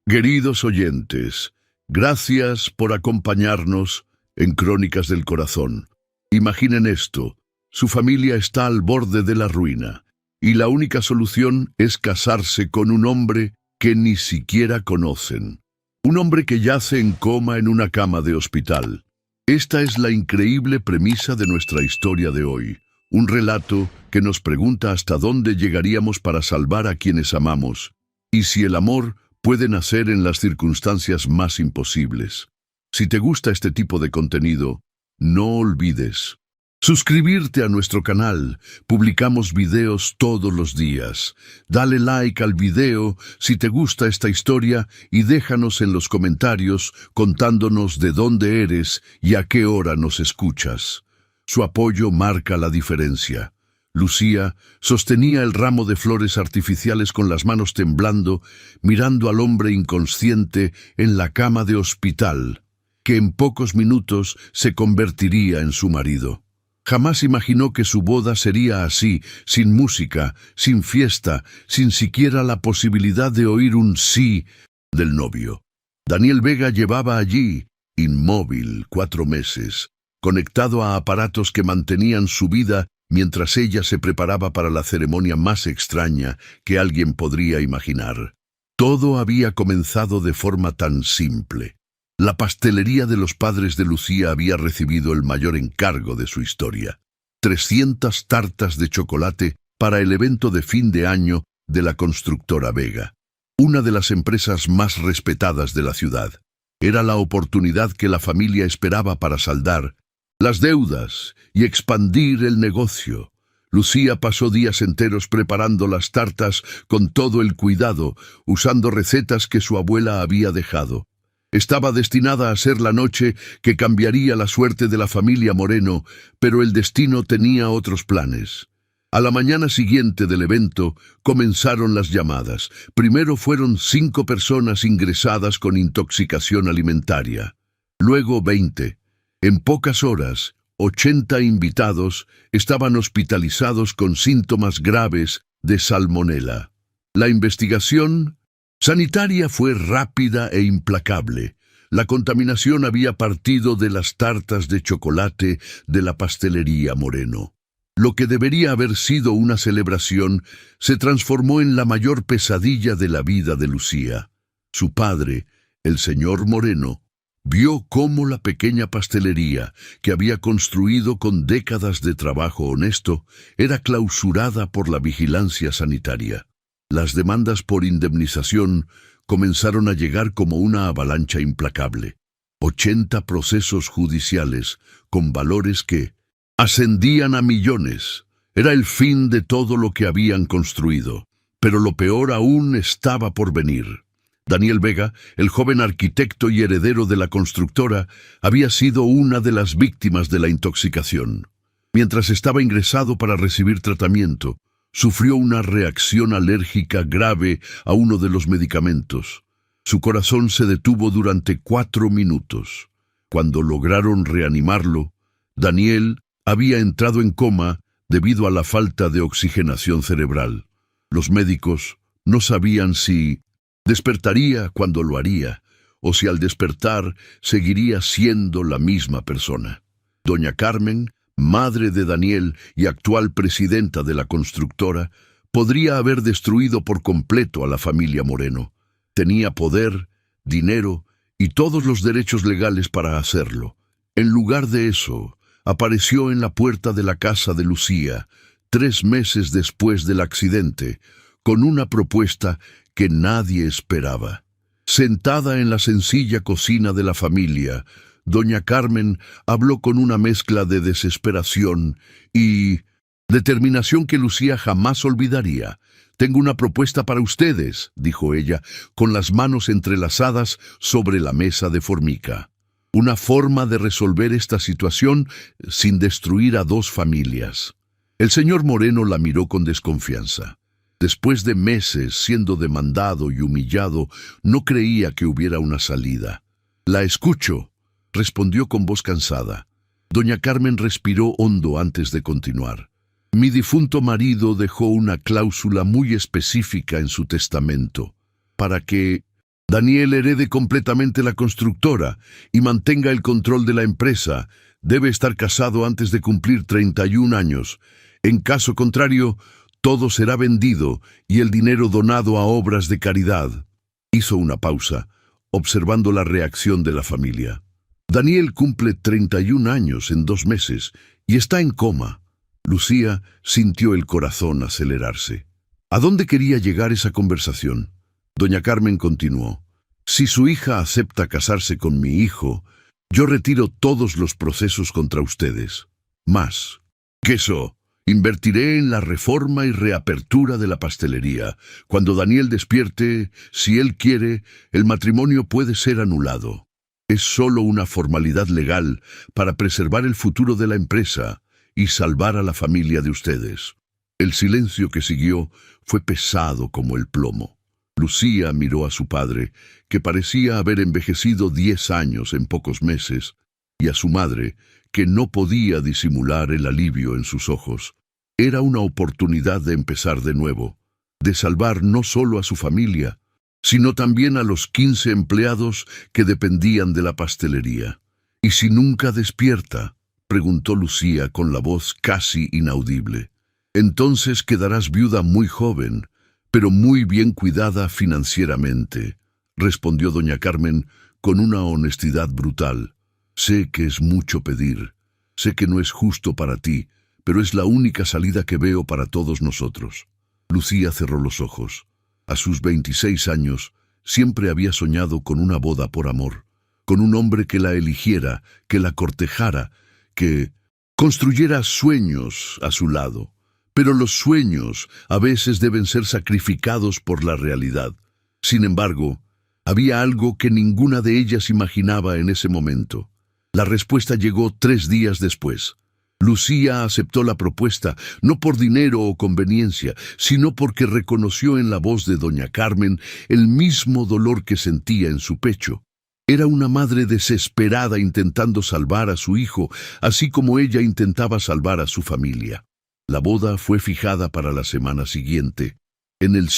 Queridos oyentes, gracias por acompañarnos en Crónicas del Corazón. Imaginen esto, su familia está al borde de la ruina, y la única solución es casarse con un hombre que ni siquiera conocen. Un hombre que yace en coma en una cama de hospital. Esta es la increíble premisa de nuestra historia de hoy. Un relato que nos pregunta hasta dónde llegaríamos para salvar a quienes amamos, y si el amor puede nacer en las circunstancias más imposibles. Si te gusta este tipo de contenido, no olvides suscribirte a nuestro canal. Publicamos videos todos los días. Dale like al video si te gusta esta historia y déjanos en los comentarios contándonos de dónde eres y a qué hora nos escuchas. Su apoyo marca la diferencia. Lucía sostenía el ramo de flores artificiales con las manos temblando, mirando al hombre inconsciente en la cama de hospital, que en pocos minutos se convertiría en su marido. Jamás imaginó que su boda sería así, sin música, sin fiesta, sin siquiera la posibilidad de oír un sí del novio. Daniel Vega llevaba allí, inmóvil, 4 meses, conectado a aparatos que mantenían su vida mientras ella se preparaba para la ceremonia más extraña que alguien podría imaginar. Todo había comenzado de forma tan simple. La pastelería de los padres de Lucía había recibido el mayor encargo de su historia. 300 tartas de chocolate para el evento de fin de año de la constructora Vega, una de las empresas más respetadas de la ciudad. Era la oportunidad que la familia esperaba para saldar las deudas y expandir el negocio. Lucía pasó días enteros preparando las tartas con todo el cuidado, usando recetas que su abuela había dejado. Estaba destinada a ser la noche que cambiaría la suerte de la familia Moreno, pero el destino tenía otros planes. A la mañana siguiente del evento comenzaron las llamadas. Primero fueron 5 personas ingresadas con intoxicación alimentaria, luego 20. En pocas horas, 80 invitados estaban hospitalizados con síntomas graves de salmonela. La investigación sanitaria fue rápida e implacable. La contaminación había partido de las tartas de chocolate de la pastelería Moreno. Lo que debería haber sido una celebración se transformó en la mayor pesadilla de la vida de Lucía. Su padre, el señor Moreno, vio cómo la pequeña pastelería, que había construido con décadas de trabajo honesto, era clausurada por la vigilancia sanitaria. Las demandas por indemnización comenzaron a llegar como una avalancha implacable. 80 procesos judiciales con valores que ascendían a millones. Era el fin de todo lo que habían construido. Pero lo peor aún estaba por venir. Daniel Vega, el joven arquitecto y heredero de la constructora, había sido una de las víctimas de la intoxicación. Mientras estaba ingresado para recibir tratamiento, sufrió una reacción alérgica grave a uno de los medicamentos. Su corazón se detuvo durante 4 minutos. Cuando lograron reanimarlo, Daniel había entrado en coma debido a la falta de oxigenación cerebral. Los médicos no sabían si despertaría cuando lo haría, o si al despertar seguiría siendo la misma persona. Doña Carmen, madre de Daniel y actual presidenta de la constructora, podría haber destruido por completo a la familia Moreno. Tenía poder, dinero y todos los derechos legales para hacerlo. En lugar de eso, apareció en la puerta de la casa de Lucía, 3 meses después del accidente, con una propuesta que nadie esperaba. Sentada en la sencilla cocina de la familia, doña Carmen habló con una mezcla de desesperación y determinación que Lucía jamás olvidaría. «Tengo una propuesta para ustedes», dijo ella, con las manos entrelazadas sobre la mesa de formica. Una forma de resolver esta situación sin destruir a 2 familias. El señor Moreno la miró con desconfianza. Después de meses siendo demandado y humillado, no creía que hubiera una salida. «La escucho», respondió con voz cansada. Doña Carmen respiró hondo antes de continuar. «Mi difunto marido dejó una cláusula muy específica en su testamento, para que Daniel herede completamente la constructora y mantenga el control de la empresa. Debe estar casado antes de cumplir 31 años. En caso contrario, todo será vendido y el dinero donado a obras de caridad. Hizo una pausa, observando la reacción de la familia. Daniel cumple 31 años en 2 meses y está en coma. Lucía sintió el corazón acelerarse. ¿A dónde quería llegar esa conversación? Doña Carmen continuó. Si su hija acepta casarse con mi hijo, yo retiro todos los procesos contra ustedes. Más. Queso. Invertiré en la reforma y reapertura de la pastelería. Cuando Daniel despierte, si él quiere, el matrimonio puede ser anulado. Es solo una formalidad legal para preservar el futuro de la empresa y salvar a la familia de ustedes. El silencio que siguió fue pesado como el plomo. Lucía miró a su padre, que parecía haber envejecido 10 años en pocos meses, y a su madre, que no podía disimular el alivio en sus ojos. Era una oportunidad de empezar de nuevo, de salvar no solo a su familia, sino también a los 15 empleados que dependían de la pastelería. ¿Y si nunca despierta?, preguntó Lucía con la voz casi inaudible. Entonces quedarás viuda muy joven, pero muy bien cuidada financieramente, respondió doña Carmen con una honestidad brutal. Sé que es mucho pedir, sé que no es justo para ti, pero es la única salida que veo para todos nosotros. Lucía cerró los ojos. A sus 26 años, siempre había soñado con una boda por amor, con un hombre que la eligiera, que la cortejara, que construyera sueños a su lado. Pero los sueños a veces deben ser sacrificados por la realidad. Sin embargo, había algo que ninguna de ellas imaginaba en ese momento. La respuesta llegó 3 días después. Lucía aceptó la propuesta, no por dinero o conveniencia, sino porque reconoció en la voz de doña Carmen el mismo dolor que sentía en su pecho. Era una madre desesperada intentando salvar a su hijo, así como ella intentaba salvar a su familia. La boda fue fijada para la semana siguiente, en el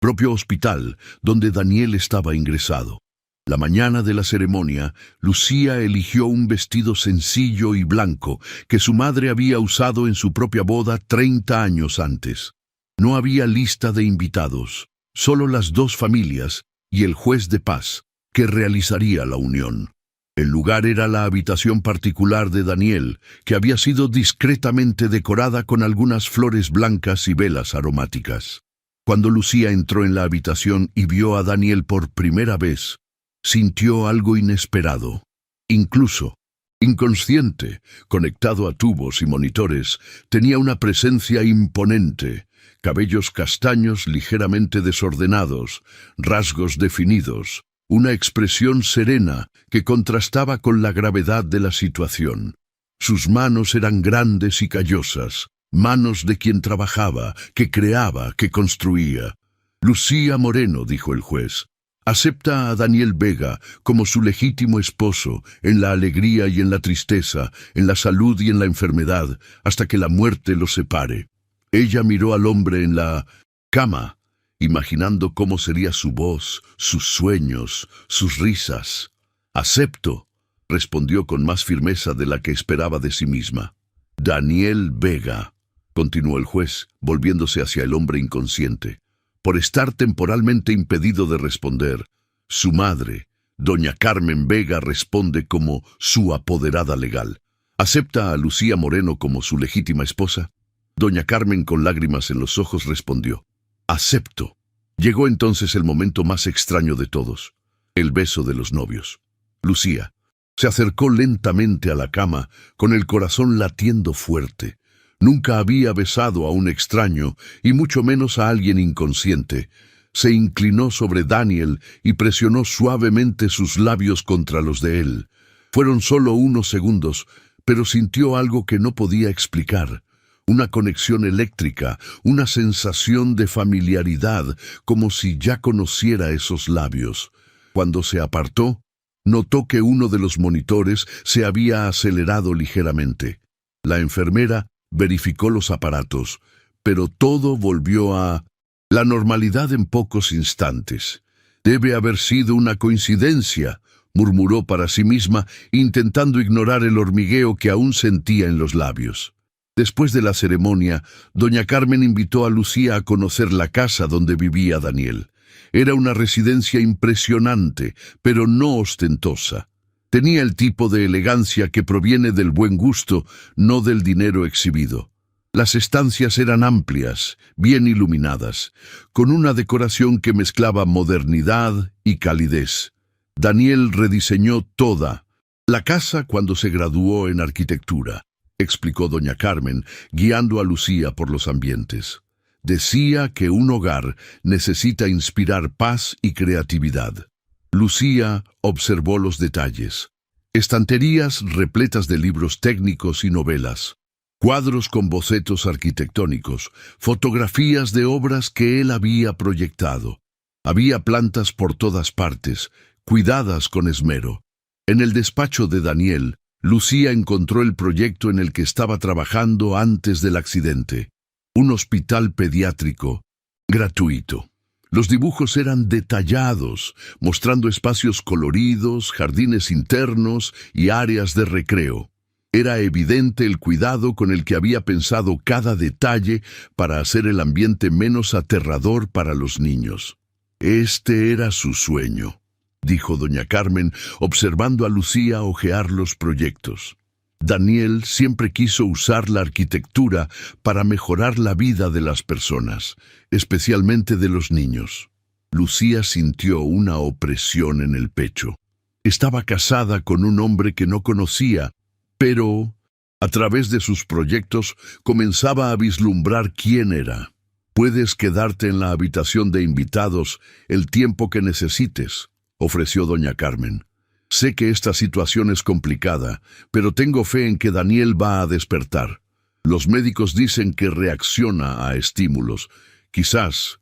propio hospital donde Daniel estaba ingresado. La mañana de la ceremonia, Lucía eligió un vestido sencillo y blanco que su madre había usado en su propia boda 30 años antes. No había lista de invitados, solo las 2 familias y el juez de paz, que realizaría la unión. El lugar era la habitación particular de Daniel, que había sido discretamente decorada con algunas flores blancas y velas aromáticas. Cuando Lucía entró en la habitación y vio a Daniel por primera vez, sintió algo inesperado. Incluso, inconsciente, conectado a tubos y monitores, tenía una presencia imponente, cabellos castaños ligeramente desordenados, rasgos definidos, una expresión serena que contrastaba con la gravedad de la situación. Sus manos eran grandes y callosas, manos de quien trabajaba, que creaba, que construía. Lucía Moreno, dijo el juez, acepta a Daniel Vega como su legítimo esposo en la alegría y en la tristeza, en la salud y en la enfermedad, hasta que la muerte los separe. Ella miró al hombre en la cama, imaginando cómo sería su voz, sus sueños, sus risas. «Acepto», respondió con más firmeza de la que esperaba de sí misma. «Daniel Vega», continuó el juez, volviéndose hacia el hombre inconsciente. Por estar temporalmente impedido de responder, su madre, doña Carmen Vega, responde como su apoderada legal. ¿Acepta a Lucía Moreno como su legítima esposa? Doña Carmen, con lágrimas en los ojos, respondió: «Acepto». Llegó entonces el momento más extraño de todos, el beso de los novios. Lucía se acercó lentamente a la cama, con el corazón latiendo fuerte. Nunca había besado a un extraño, y mucho menos a alguien inconsciente. Se inclinó sobre Daniel y presionó suavemente sus labios contra los de él. Fueron solo unos segundos, pero sintió algo que no podía explicar. Una conexión eléctrica, una sensación de familiaridad, como si ya conociera esos labios. Cuando se apartó, notó que uno de los monitores se había acelerado ligeramente. La enfermera verificó los aparatos, pero todo volvió a la normalidad en pocos instantes. Debe haber sido una coincidencia, murmuró para sí misma, intentando ignorar el hormigueo que aún sentía en los labios. Después de la ceremonia, doña Carmen invitó a Lucía a conocer la casa donde vivía Daniel. Era una residencia impresionante, pero no ostentosa. Tenía el tipo de elegancia que proviene del buen gusto, no del dinero exhibido. Las estancias eran amplias, bien iluminadas, con una decoración que mezclaba modernidad y calidez. Daniel rediseñó toda la casa cuando se graduó en arquitectura, explicó doña Carmen, guiando a Lucía por los ambientes. Decía que un hogar necesita inspirar paz y creatividad. Lucía observó los detalles. Estanterías repletas de libros técnicos y novelas, cuadros con bocetos arquitectónicos, fotografías de obras que él había proyectado. Había plantas por todas partes, cuidadas con esmero. En el despacho de Daniel, Lucía encontró el proyecto en el que estaba trabajando antes del accidente. Un hospital pediátrico gratuito. Los dibujos eran detallados, mostrando espacios coloridos, jardines internos y áreas de recreo. Era evidente el cuidado con el que había pensado cada detalle para hacer el ambiente menos aterrador para los niños. Este era su sueño, dijo doña Carmen, observando a Lucía hojear los proyectos. Daniel siempre quiso usar la arquitectura para mejorar la vida de las personas, especialmente de los niños. Lucía sintió una opresión en el pecho. Estaba casada con un hombre que no conocía, pero, a través de sus proyectos, comenzaba a vislumbrar quién era. «Puedes quedarte en la habitación de invitados el tiempo que necesites», ofreció doña Carmen. «Sé que esta situación es complicada, pero tengo fe en que Daniel va a despertar. Los médicos dicen que reacciona a estímulos. Quizás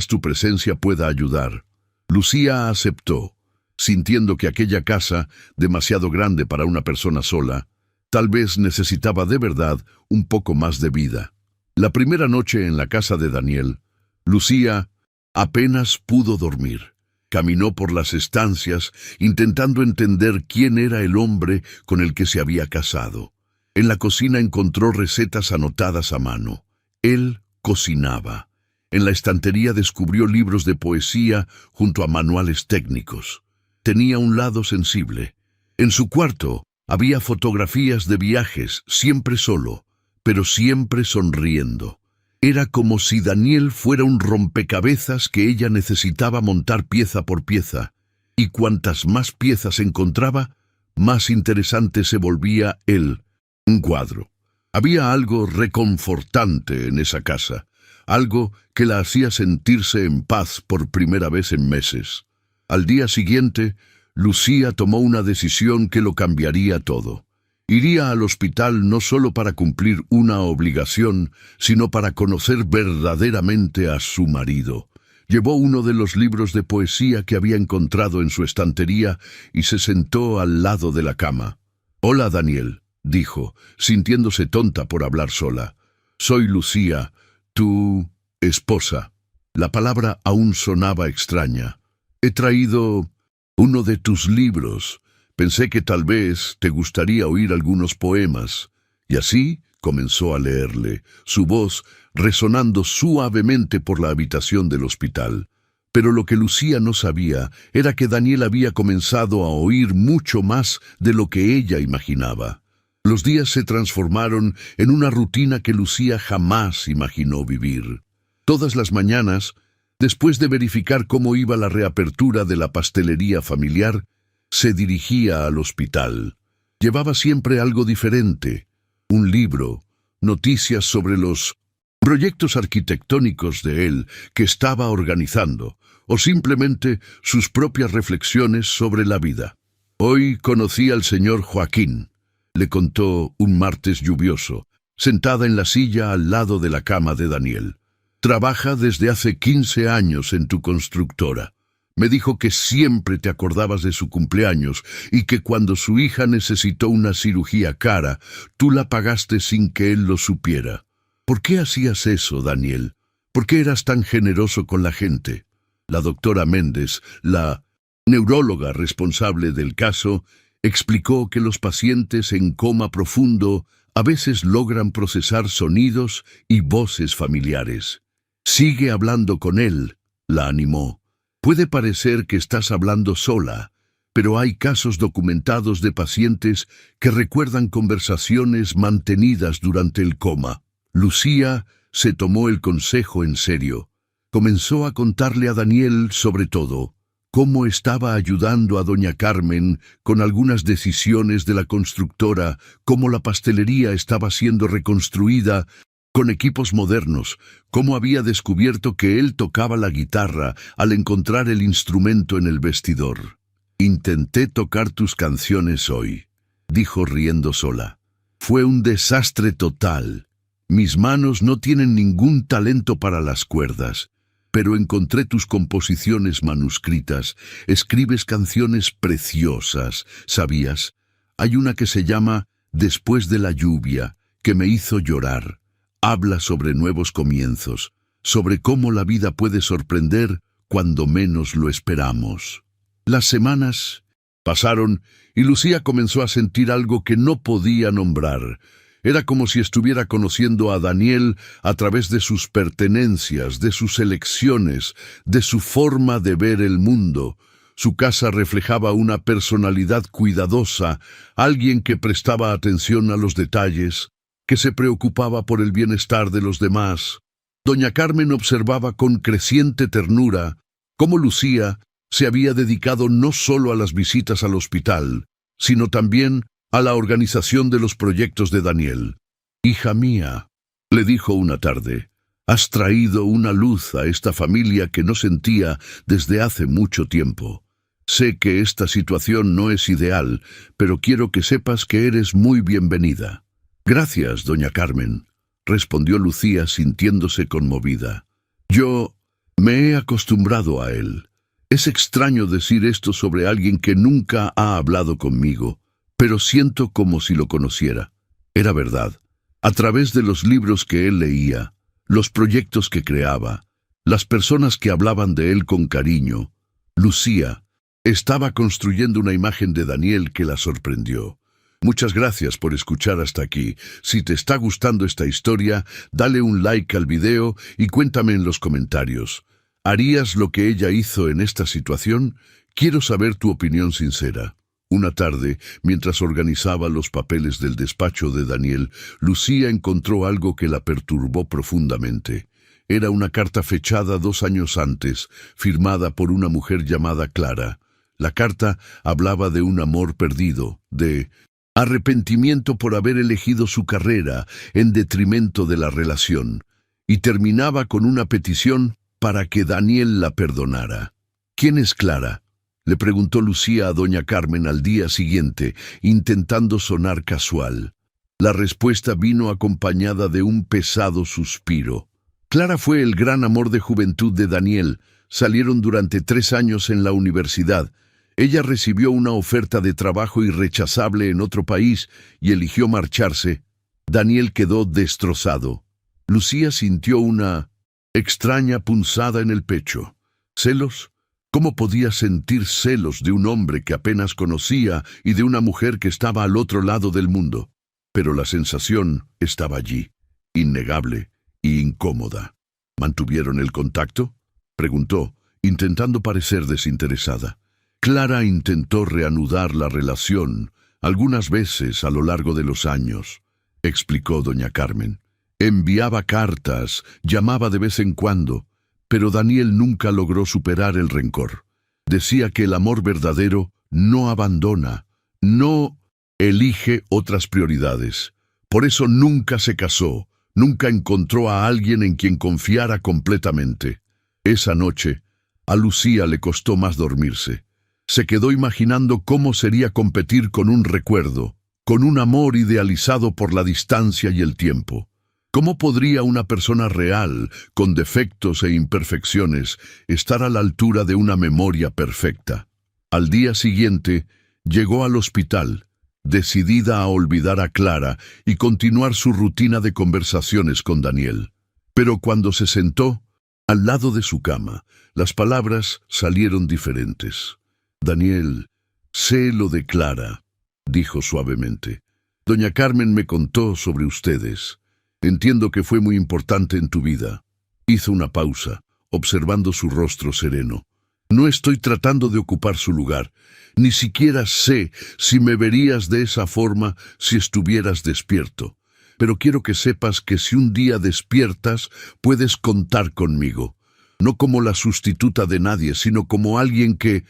tu presencia pueda ayudar». Lucía aceptó, sintiendo que aquella casa, demasiado grande para una persona sola, tal vez necesitaba de verdad un poco más de vida. La primera noche en la casa de Daniel, Lucía apenas pudo dormir. Caminó por las estancias, intentando entender quién era el hombre con el que se había casado. En la cocina encontró recetas anotadas a mano. Él cocinaba. En la estantería descubrió libros de poesía junto a manuales técnicos. Tenía un lado sensible. En su cuarto había fotografías de viajes, siempre solo, pero siempre sonriendo. Era como si Daniel fuera un rompecabezas que ella necesitaba montar pieza por pieza, y cuantas más piezas encontraba, más interesante se volvía él. Un cuadro. Había algo reconfortante en esa casa, algo que la hacía sentirse en paz por primera vez en meses. Al día siguiente, Lucía tomó una decisión que lo cambiaría todo. Iría al hospital no solo para cumplir una obligación, sino para conocer verdaderamente a su marido. Llevó uno de los libros de poesía que había encontrado en su estantería y se sentó al lado de la cama. «Hola, Daniel», dijo, sintiéndose tonta por hablar sola. «Soy Lucía, tu esposa». La palabra aún sonaba extraña. «He traído uno de tus libros. Pensé que tal vez te gustaría oír algunos poemas». Y así comenzó a leerle, su voz resonando suavemente por la habitación del hospital. Pero lo que Lucía no sabía era que Daniel había comenzado a oír mucho más de lo que ella imaginaba. Los días se transformaron en una rutina que Lucía jamás imaginó vivir. Todas las mañanas, después de verificar cómo iba la reapertura de la pastelería familiar, se dirigía al hospital. Llevaba siempre algo diferente: un libro, noticias sobre los proyectos arquitectónicos de él que estaba organizando, o simplemente sus propias reflexiones sobre la vida. «Hoy conocí al señor Joaquín», le contó un martes lluvioso, sentada en la silla al lado de la cama de Daniel. «Trabaja desde hace 15 años en tu constructora. Me dijo que siempre te acordabas de su cumpleaños y que cuando su hija necesitó una cirugía cara, tú la pagaste sin que él lo supiera. ¿Por qué hacías eso, Daniel? ¿Por qué eras tan generoso con la gente?» La doctora Méndez, la neuróloga responsable del caso, explicó que los pacientes en coma profundo a veces logran procesar sonidos y voces familiares. Sigue hablando con él, la animó. Puede parecer que estás hablando sola, pero hay casos documentados de pacientes que recuerdan conversaciones mantenidas durante el coma. Lucía se tomó el consejo en serio. Comenzó a contarle a Daniel, sobre todo, cómo estaba ayudando a doña Carmen con algunas decisiones de la constructora, cómo la pastelería estaba siendo reconstruida con equipos modernos, cómo había descubierto que él tocaba la guitarra al encontrar el instrumento en el vestidor. «Intenté tocar tus canciones hoy», dijo riendo sola. «Fue un desastre total. Mis manos no tienen ningún talento para las cuerdas, pero encontré tus composiciones manuscritas. Escribes canciones preciosas, ¿sabías? Hay una que se llama Después de la lluvia, que me hizo llorar. Habla sobre nuevos comienzos, sobre cómo la vida puede sorprender cuando menos lo esperamos». Las semanas pasaron y Lucía comenzó a sentir algo que no podía nombrar. Era como si estuviera conociendo a Daniel a través de sus pertenencias, de sus elecciones, de su forma de ver el mundo. Su casa reflejaba una personalidad cuidadosa, alguien que prestaba atención a los detalles, que se preocupaba por el bienestar de los demás. Doña Carmen observaba con creciente ternura cómo Lucía se había dedicado no solo a las visitas al hospital, sino también a la organización de los proyectos de Daniel. «Hija mía», le dijo una tarde, «has traído una luz a esta familia que no sentía desde hace mucho tiempo. Sé que esta situación no es ideal, pero quiero que sepas que eres muy bienvenida». «Gracias, doña Carmen», respondió Lucía sintiéndose conmovida. «Yo me he acostumbrado a él. Es extraño decir esto sobre alguien que nunca ha hablado conmigo, pero siento como si lo conociera». Era verdad. A través de los libros que él leía, los proyectos que creaba, las personas que hablaban de él con cariño, Lucía estaba construyendo una imagen de Daniel que la sorprendió. Muchas gracias por escuchar hasta aquí. Si te está gustando esta historia, dale un like al video y cuéntame en los comentarios. ¿Harías lo que ella hizo en esta situación? Quiero saber tu opinión sincera. Una tarde, mientras organizaba los papeles del despacho de Daniel, Lucía encontró algo que la perturbó profundamente. Era una carta fechada 2 años antes, firmada por una mujer llamada Clara. La carta hablaba de un amor perdido, de arrepentimiento por haber elegido su carrera en detrimento de la relación, y terminaba con una petición para que Daniel la perdonara. «¿Quién es Clara?», le preguntó Lucía a doña Carmen al día siguiente, intentando sonar casual. La respuesta vino acompañada de un pesado suspiro. Clara fue el gran amor de juventud de Daniel. Salieron durante 3 años en la universidad. Ella recibió una oferta de trabajo irrechazable en otro país y eligió marcharse. Daniel quedó destrozado. Lucía sintió una extraña punzada en el pecho. ¿Celos? ¿Cómo podía sentir celos de un hombre que apenas conocía y de una mujer que estaba al otro lado del mundo? Pero la sensación estaba allí, innegable e incómoda. ¿Mantuvieron el contacto?, preguntó, intentando parecer desinteresada. Clara intentó reanudar la relación algunas veces a lo largo de los años, explicó doña Carmen. Enviaba cartas, llamaba de vez en cuando, pero Daniel nunca logró superar el rencor. Decía que el amor verdadero no abandona, no elige otras prioridades. Por eso nunca se casó, nunca encontró a alguien en quien confiara completamente. Esa noche, a Lucía le costó más dormirse. Se quedó imaginando cómo sería competir con un recuerdo, con un amor idealizado por la distancia y el tiempo. ¿Cómo podría una persona real, con defectos e imperfecciones, estar a la altura de una memoria perfecta? Al día siguiente, llegó al hospital, decidida a olvidar a Clara y continuar su rutina de conversaciones con Daniel. Pero cuando se sentó, Al lado de su cama, las palabras salieron diferentes. Daniel, sé lo de Clara, dijo suavemente. Doña Carmen me contó sobre ustedes. Entiendo que fue muy importante en tu vida. Hizo una pausa, observando su rostro sereno. No estoy tratando de ocupar su lugar. Ni siquiera sé si me verías de esa forma si estuvieras despierto. Pero quiero que sepas que si un día despiertas, puedes contar conmigo. No como la sustituta de nadie, sino como alguien que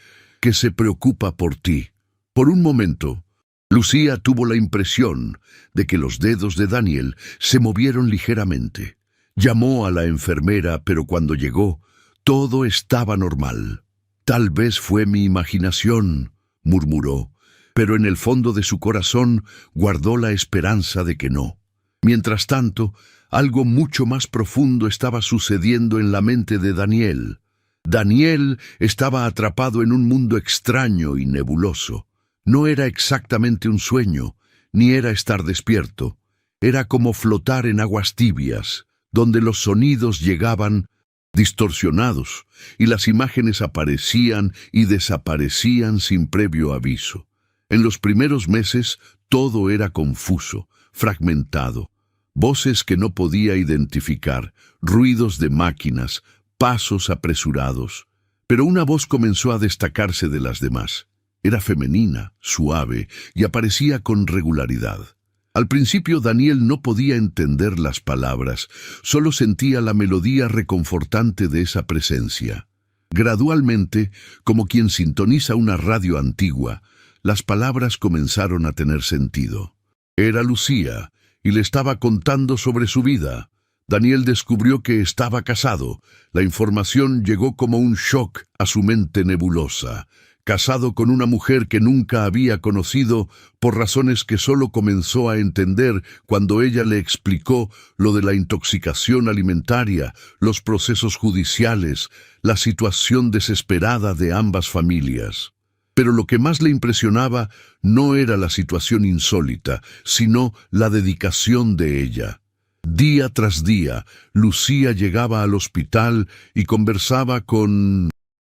se preocupa por ti. Por un momento, Lucía tuvo la impresión de que los dedos de Daniel se movieron ligeramente. Llamó a la enfermera, pero cuando llegó, todo estaba normal. Tal vez fue mi imaginación, murmuró, pero en el fondo de su corazón guardó la esperanza de que no. Mientras tanto, algo mucho más profundo estaba sucediendo en la mente de Daniel. Daniel estaba atrapado en un mundo extraño y nebuloso. No era exactamente un sueño, ni era estar despierto. Era como flotar en aguas tibias, donde los sonidos llegaban distorsionados y las imágenes aparecían y desaparecían sin previo aviso. En los primeros meses todo era confuso, fragmentado. Voces que no podía identificar, ruidos de máquinas, pasos apresurados. Pero una voz comenzó a destacarse de las demás. Era femenina, suave y aparecía con regularidad. Al principio Daniel no podía entender las palabras, solo sentía la melodía reconfortante de esa presencia. Gradualmente, como quien sintoniza una radio antigua, las palabras comenzaron a tener sentido. Era Lucía, y le estaba contando sobre su vida. Daniel descubrió que estaba casado. La información llegó como un shock a su mente nebulosa. Casado con una mujer que nunca había conocido por razones que solo comenzó a entender cuando ella le explicó lo de la intoxicación alimentaria, los procesos judiciales, la situación desesperada de ambas familias. Pero lo que más le impresionaba no era la situación insólita, sino la dedicación de ella. Día tras día, Lucía llegaba al hospital y conversaba con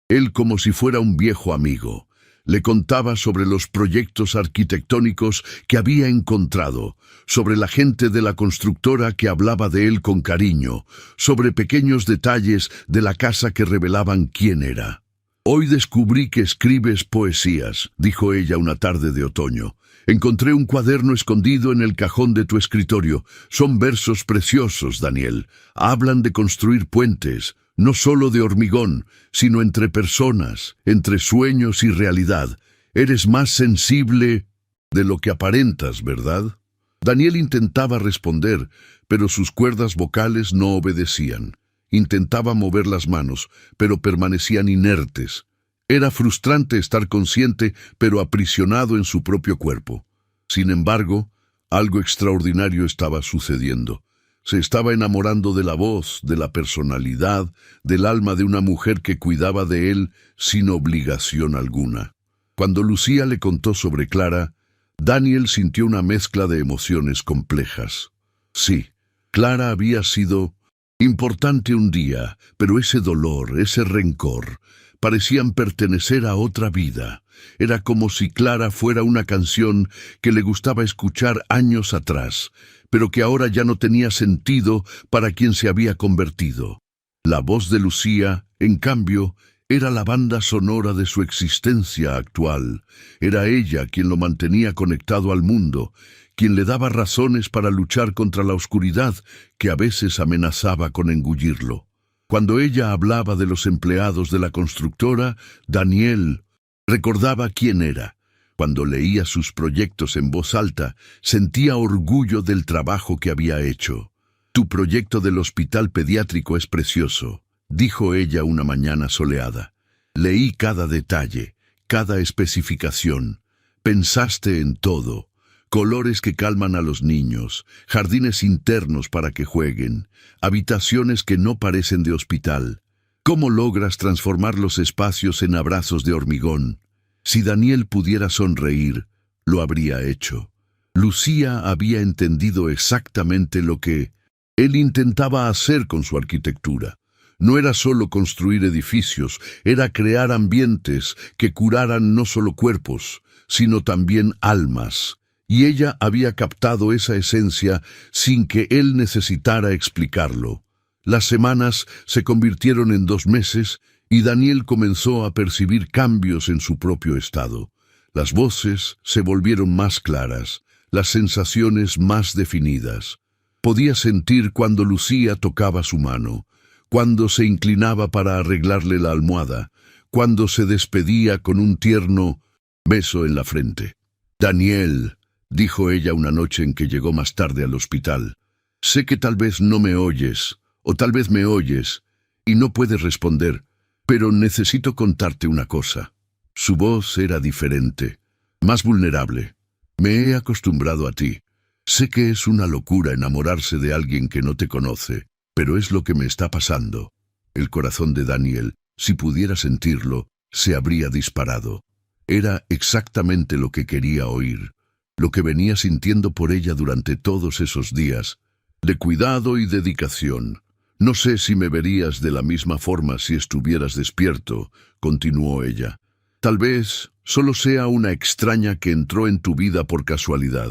él como si fuera un viejo amigo. Le contaba sobre los proyectos arquitectónicos que había encontrado, sobre la gente de la constructora que hablaba de él con cariño, sobre pequeños detalles de la casa que revelaban quién era. Hoy descubrí que escribes poesías, dijo ella una tarde de otoño. Encontré un cuaderno escondido en el cajón de tu escritorio. Son versos preciosos, Daniel. Hablan de construir puentes, no solo de hormigón, sino entre personas, entre sueños y realidad. Eres más sensible de lo que aparentas, ¿verdad? Daniel intentaba responder, pero sus cuerdas vocales no obedecían. Intentaba mover las manos, pero permanecían inertes. Era frustrante estar consciente, pero aprisionado en su propio cuerpo. Sin embargo, algo extraordinario estaba sucediendo. Se estaba enamorando de la voz, de la personalidad, del alma de una mujer que cuidaba de él sin obligación alguna. Cuando Lucía le contó sobre Clara, Daniel sintió una mezcla de emociones complejas. Sí, Clara había sido importante un día, pero ese dolor, ese rencor, parecían pertenecer a otra vida. Era como si Clara fuera una canción que le gustaba escuchar años atrás, pero que ahora ya no tenía sentido para quien se había convertido. La voz de Lucía, en cambio, era la banda sonora de su existencia actual. Era ella quien lo mantenía conectado al mundo, quien le daba razones para luchar contra la oscuridad que a veces amenazaba con engullirlo. Cuando ella hablaba de los empleados de la constructora, Daniel recordaba quién era. Cuando leía sus proyectos en voz alta, sentía orgullo del trabajo que había hecho. Tu proyecto del hospital pediátrico es precioso, dijo ella una mañana soleada. Leí cada detalle, cada especificación. Pensaste en todo. Colores que calman a los niños, jardines internos para que jueguen, habitaciones que no parecen de hospital. ¿Cómo logras transformar los espacios en abrazos de hormigón? Si Daniel pudiera sonreír, lo habría hecho. Lucía había entendido exactamente lo que él intentaba hacer con su arquitectura. No era solo construir edificios, era crear ambientes que curaran no solo cuerpos, sino también almas. Y ella había captado esa esencia sin que él necesitara explicarlo. Las semanas se convirtieron en 2 meses y Daniel comenzó a percibir cambios en su propio estado. Las voces se volvieron más claras, las sensaciones más definidas. Podía sentir cuando Lucía tocaba su mano, cuando se inclinaba para arreglarle la almohada, cuando se despedía con un tierno beso en la frente. «Daniel», dijo ella una noche en que llegó más tarde al hospital, «sé que tal vez no me oyes, o tal vez me oyes, y no puedes responder, pero necesito contarte una cosa». Su voz era diferente, más vulnerable. «Me he acostumbrado a ti. Sé que es una locura enamorarse de alguien que no te conoce, pero es lo que me está pasando». El corazón de Daniel, si pudiera sentirlo, se habría disparado. Era exactamente lo que quería oír, lo que venía sintiendo por ella durante todos esos días, de cuidado y dedicación. «No sé si me verías de la misma forma si estuvieras despierto», continuó ella. «Tal vez solo sea una extraña que entró en tu vida por casualidad,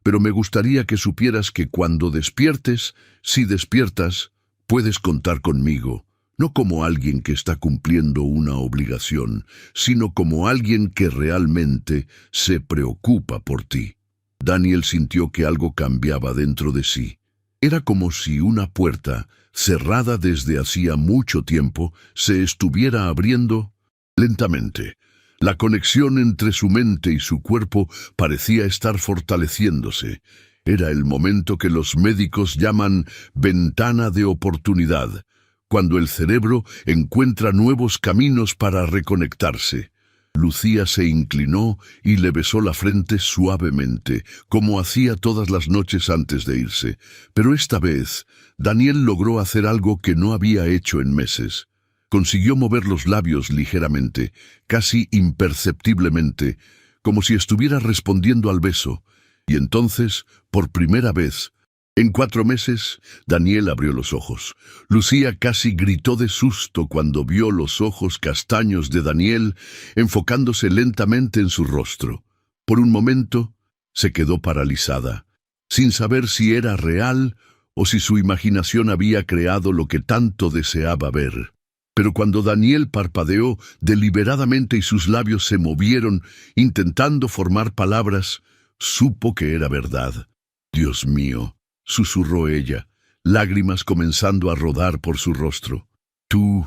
pero me gustaría que supieras que cuando despiertes, si despiertas, puedes contar conmigo, no como alguien que está cumpliendo una obligación, sino como alguien que realmente se preocupa por ti». Daniel sintió que algo cambiaba dentro de sí. Era como si una puerta, cerrada desde hacía mucho tiempo, se estuviera abriendo lentamente. La conexión entre su mente y su cuerpo parecía estar fortaleciéndose. Era el momento que los médicos llaman ventana de oportunidad, cuando el cerebro encuentra nuevos caminos para reconectarse. Lucía se inclinó y le besó la frente suavemente, como hacía todas las noches antes de irse. Pero esta vez, Daniel logró hacer algo que no había hecho en meses. Consiguió mover los labios ligeramente, casi imperceptiblemente, como si estuviera respondiendo al beso. Y entonces, por primera vez, en 4 meses, Daniel abrió los ojos. Lucía casi gritó de susto cuando vio los ojos castaños de Daniel enfocándose lentamente en su rostro. Por un momento, se quedó paralizada, sin saber si era real o si su imaginación había creado lo que tanto deseaba ver. Pero cuando Daniel parpadeó deliberadamente y sus labios se movieron, intentando formar palabras, supo que era verdad. «Dios mío», susurró ella, lágrimas comenzando a rodar por su rostro. «Tú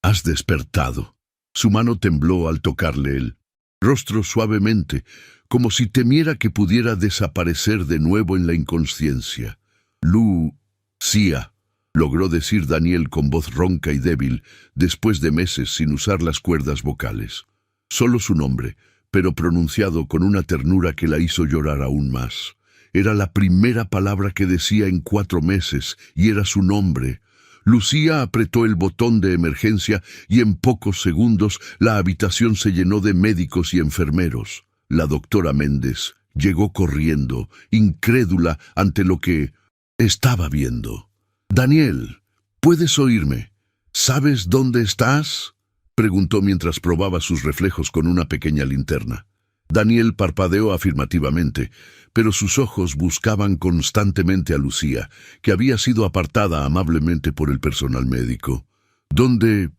has despertado». Su mano tembló al tocarle el rostro suavemente, como si temiera que pudiera desaparecer de nuevo en la inconsciencia. «Lucía», logró decir Daniel con voz ronca y débil, después de meses sin usar las cuerdas vocales. Solo su nombre, pero pronunciado con una ternura que la hizo llorar aún más. Era la primera palabra que decía en 4 meses, y era su nombre. Lucía apretó el botón de emergencia y en pocos segundos la habitación se llenó de médicos y enfermeros. La doctora Méndez llegó corriendo, incrédula ante lo que estaba viendo. «Daniel, ¿puedes oírme? ¿Sabes dónde estás?», preguntó mientras probaba sus reflejos con una pequeña linterna. Daniel parpadeó afirmativamente, pero sus ojos buscaban constantemente a Lucía, que había sido apartada amablemente por el personal médico. «¿Dónde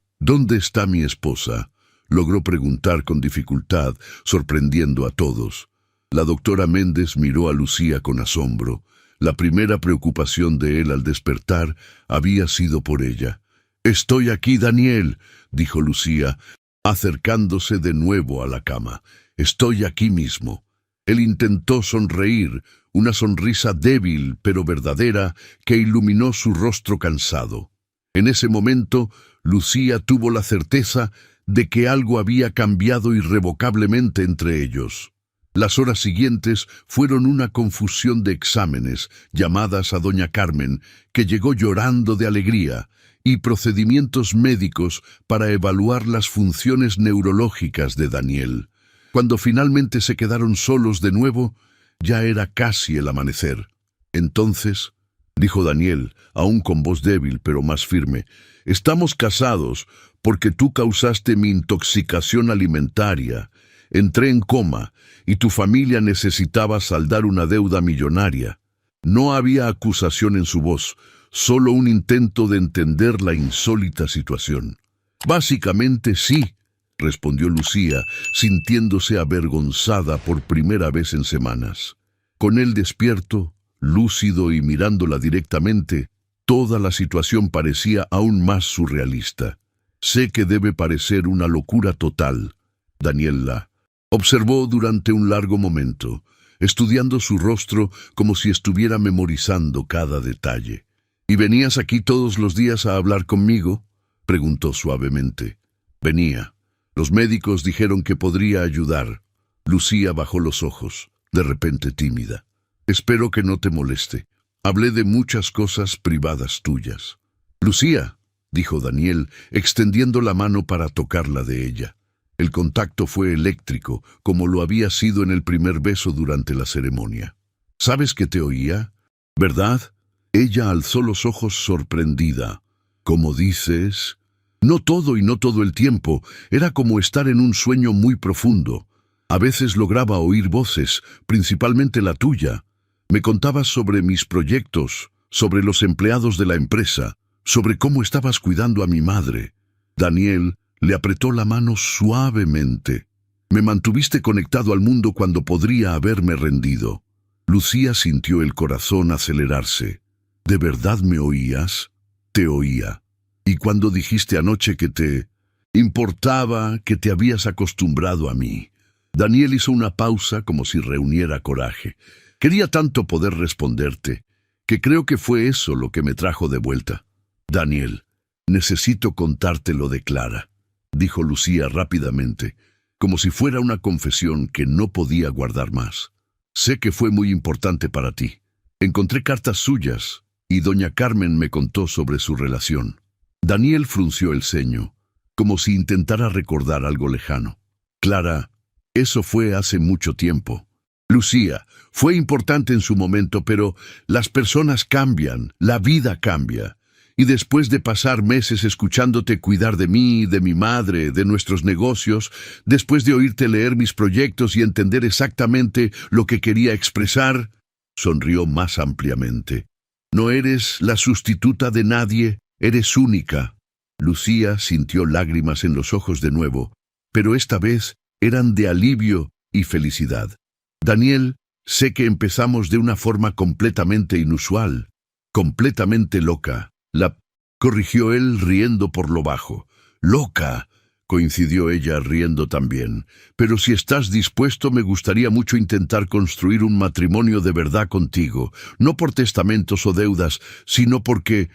está mi esposa?», logró preguntar con dificultad, sorprendiendo a todos. La doctora Méndez miró a Lucía con asombro. La primera preocupación de él al despertar había sido por ella. «Estoy aquí, Daniel», dijo Lucía, acercándose de nuevo a la cama. «Estoy aquí mismo». Él intentó sonreír, una sonrisa débil pero verdadera que iluminó su rostro cansado. En ese momento, Lucía tuvo la certeza de que algo había cambiado irrevocablemente entre ellos. Las horas siguientes fueron una confusión de exámenes, llamadas a doña Carmen, que llegó llorando de alegría, y procedimientos médicos para evaluar las funciones neurológicas de Daniel. Cuando finalmente se quedaron solos de nuevo, ya era casi el amanecer. Entonces, dijo Daniel, aún con voz débil pero más firme. Estamos casados porque tú causaste mi intoxicación alimentaria. Entré en coma y tu familia necesitaba saldar una deuda millonaria. No había acusación en su voz, solo un intento de entender la insólita situación. Básicamente sí, respondió Lucía, sintiéndose avergonzada por primera vez en semanas. Con él despierto, lúcido y mirándola directamente, toda la situación parecía aún más surrealista. Sé que debe parecer una locura total. Daniel la observó durante un largo momento, estudiando su rostro como si estuviera memorizando cada detalle. ¿Y venías aquí todos los días a hablar conmigo?, preguntó suavemente. Venía. Los médicos dijeron que podría ayudar. Lucía bajó los ojos, de repente tímida. Espero que no te moleste. Hablé de muchas cosas privadas tuyas. Lucía, dijo Daniel, extendiendo la mano para tocarla de ella. El contacto fue eléctrico, como lo había sido en el primer beso durante la ceremonia. ¿Sabes que te oía? ¿Verdad? Ella alzó los ojos sorprendida. ¿Cómo dices? No todo y no todo el tiempo. Era como estar en un sueño muy profundo. A veces lograba oír voces, principalmente la tuya. Me contabas sobre mis proyectos, sobre los empleados de la empresa, sobre cómo estabas cuidando a mi madre. Daniel le apretó la mano suavemente. Me mantuviste conectado al mundo cuando podría haberme rendido. Lucía sintió el corazón acelerarse. ¿De verdad me oías? Te oía. Y cuando dijiste anoche que te importaba, que te habías acostumbrado a mí. Daniel hizo una pausa como si reuniera coraje. Quería tanto poder responderte, que creo que fue eso lo que me trajo de vuelta. Daniel, necesito contártelo de Clara, dijo Lucía rápidamente, como si fuera una confesión que no podía guardar más. Sé que fue muy importante para ti. Encontré cartas suyas y doña Carmen me contó sobre su relación. Daniel frunció el ceño, como si intentara recordar algo lejano. Clara, eso fue hace mucho tiempo. Lucía, fue importante en su momento, pero las personas cambian, la vida cambia. Y después de pasar meses escuchándote cuidar de mí, de mi madre, de nuestros negocios, después de oírte leer mis proyectos y entender exactamente lo que quería expresar, sonrió más ampliamente. No eres la sustituta de nadie, eres única. Lucía sintió lágrimas en los ojos de nuevo, pero esta vez eran de alivio y felicidad. Daniel, sé que empezamos de una forma completamente inusual, completamente loca. La corrigió él riendo por lo bajo. Loca, coincidió ella riendo también. Pero si estás dispuesto, me gustaría mucho intentar construir un matrimonio de verdad contigo, no por testamentos o deudas, sino porque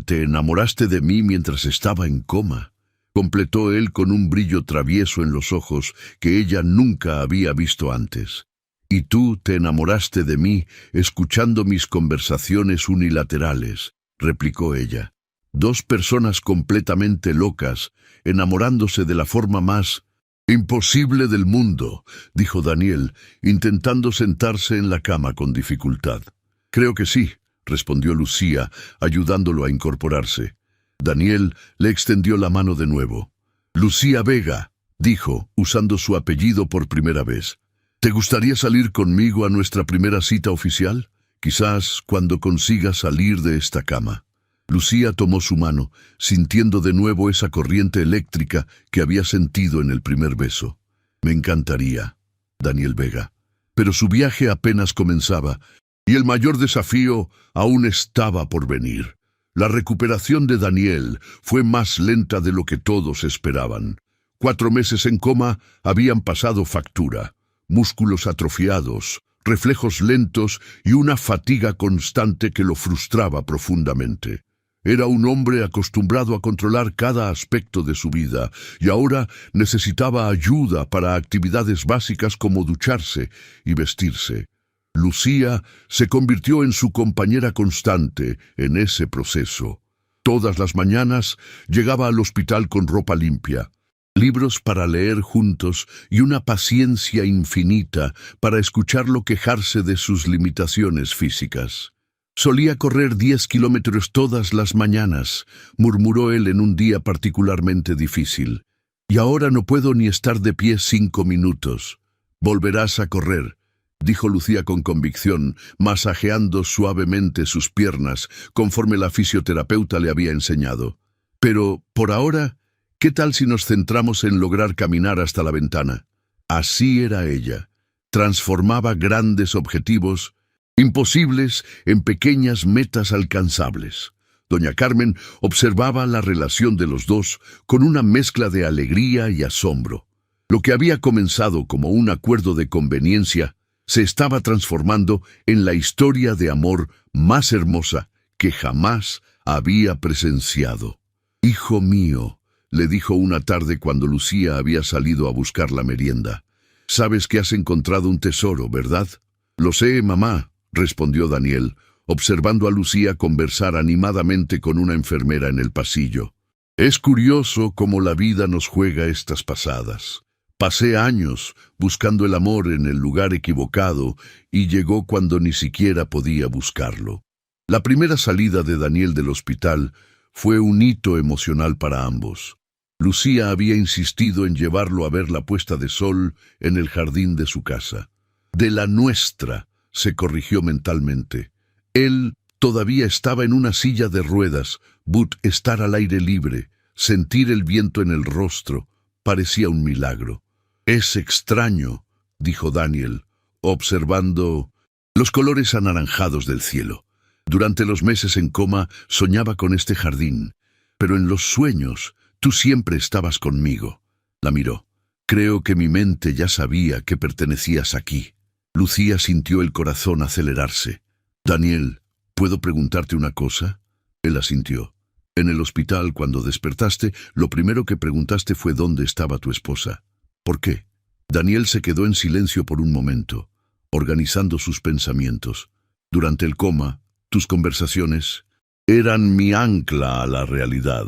te enamoraste de mí mientras estaba en coma. Completó él con un brillo travieso en los ojos que ella nunca había visto antes. Y tú te enamoraste de mí escuchando mis conversaciones unilaterales, replicó ella. Dos personas completamente locas, enamorándose de la forma más imposible del mundo, dijo Daniel, intentando sentarse en la cama con dificultad. Creo que sí, respondió Lucía, ayudándolo a incorporarse. Daniel le extendió la mano de nuevo. Lucía Vega, dijo, usando su apellido por primera vez. ¿Te gustaría salir conmigo a nuestra primera cita oficial? Quizás cuando consigas salir de esta cama. Lucía tomó su mano, sintiendo de nuevo esa corriente eléctrica que había sentido en el primer beso. Me encantaría, Daniel Vega. Pero su viaje apenas comenzaba, y el mayor desafío aún estaba por venir. La recuperación de Daniel fue más lenta de lo que todos esperaban. 4 meses en coma habían pasado factura. Músculos atrofiados, reflejos lentos y una fatiga constante que lo frustraba profundamente. Era un hombre acostumbrado a controlar cada aspecto de su vida y ahora necesitaba ayuda para actividades básicas como ducharse y vestirse. Lucía se convirtió en su compañera constante en ese proceso. Todas las mañanas llegaba al hospital con ropa limpia, libros para leer juntos y una paciencia infinita para escucharlo quejarse de sus limitaciones físicas. Solía correr 10 kilómetros todas las mañanas, murmuró él en un día particularmente difícil. Y ahora no puedo ni estar de pie 5 minutos. Volverás a correr, dijo Lucía con convicción, masajeando suavemente sus piernas, conforme la fisioterapeuta le había enseñado. Pero, por ahora, ¿qué tal si nos centramos en lograr caminar hasta la ventana? Así era ella. Transformaba grandes objetivos imposibles en pequeñas metas alcanzables. Doña Carmen observaba la relación de los dos con una mezcla de alegría y asombro. Lo que había comenzado como un acuerdo de conveniencia se estaba transformando en la historia de amor más hermosa que jamás había presenciado. «Hijo mío», le dijo una tarde cuando Lucía había salido a buscar la merienda, «sabes que has encontrado un tesoro, ¿verdad?» «Lo sé, mamá», respondió Daniel, observando a Lucía conversar animadamente con una enfermera en el pasillo. «Es curioso cómo la vida nos juega estas pasadas. Pasé años buscando el amor en el lugar equivocado y llegó cuando ni siquiera podía buscarlo». La primera salida de Daniel del hospital fue un hito emocional para ambos. Lucía había insistido en llevarlo a ver la puesta de sol en el jardín de su casa. «De la nuestra», se corrigió mentalmente. Él todavía estaba en una silla de ruedas, but estar al aire libre, sentir el viento en el rostro, parecía un milagro. «Es extraño», dijo Daniel, observando los colores anaranjados del cielo. «Durante los meses en coma soñaba con este jardín, pero en los sueños tú siempre estabas conmigo». La miró. «Creo que mi mente ya sabía que pertenecías aquí». Lucía sintió el corazón acelerarse. «Daniel, ¿puedo preguntarte una cosa?» Él asintió. «En el hospital, cuando despertaste, lo primero que preguntaste fue dónde estaba tu esposa. ¿Por qué?» Daniel se quedó en silencio por un momento, organizando sus pensamientos. «Durante el coma, tus conversaciones eran mi ancla a la realidad.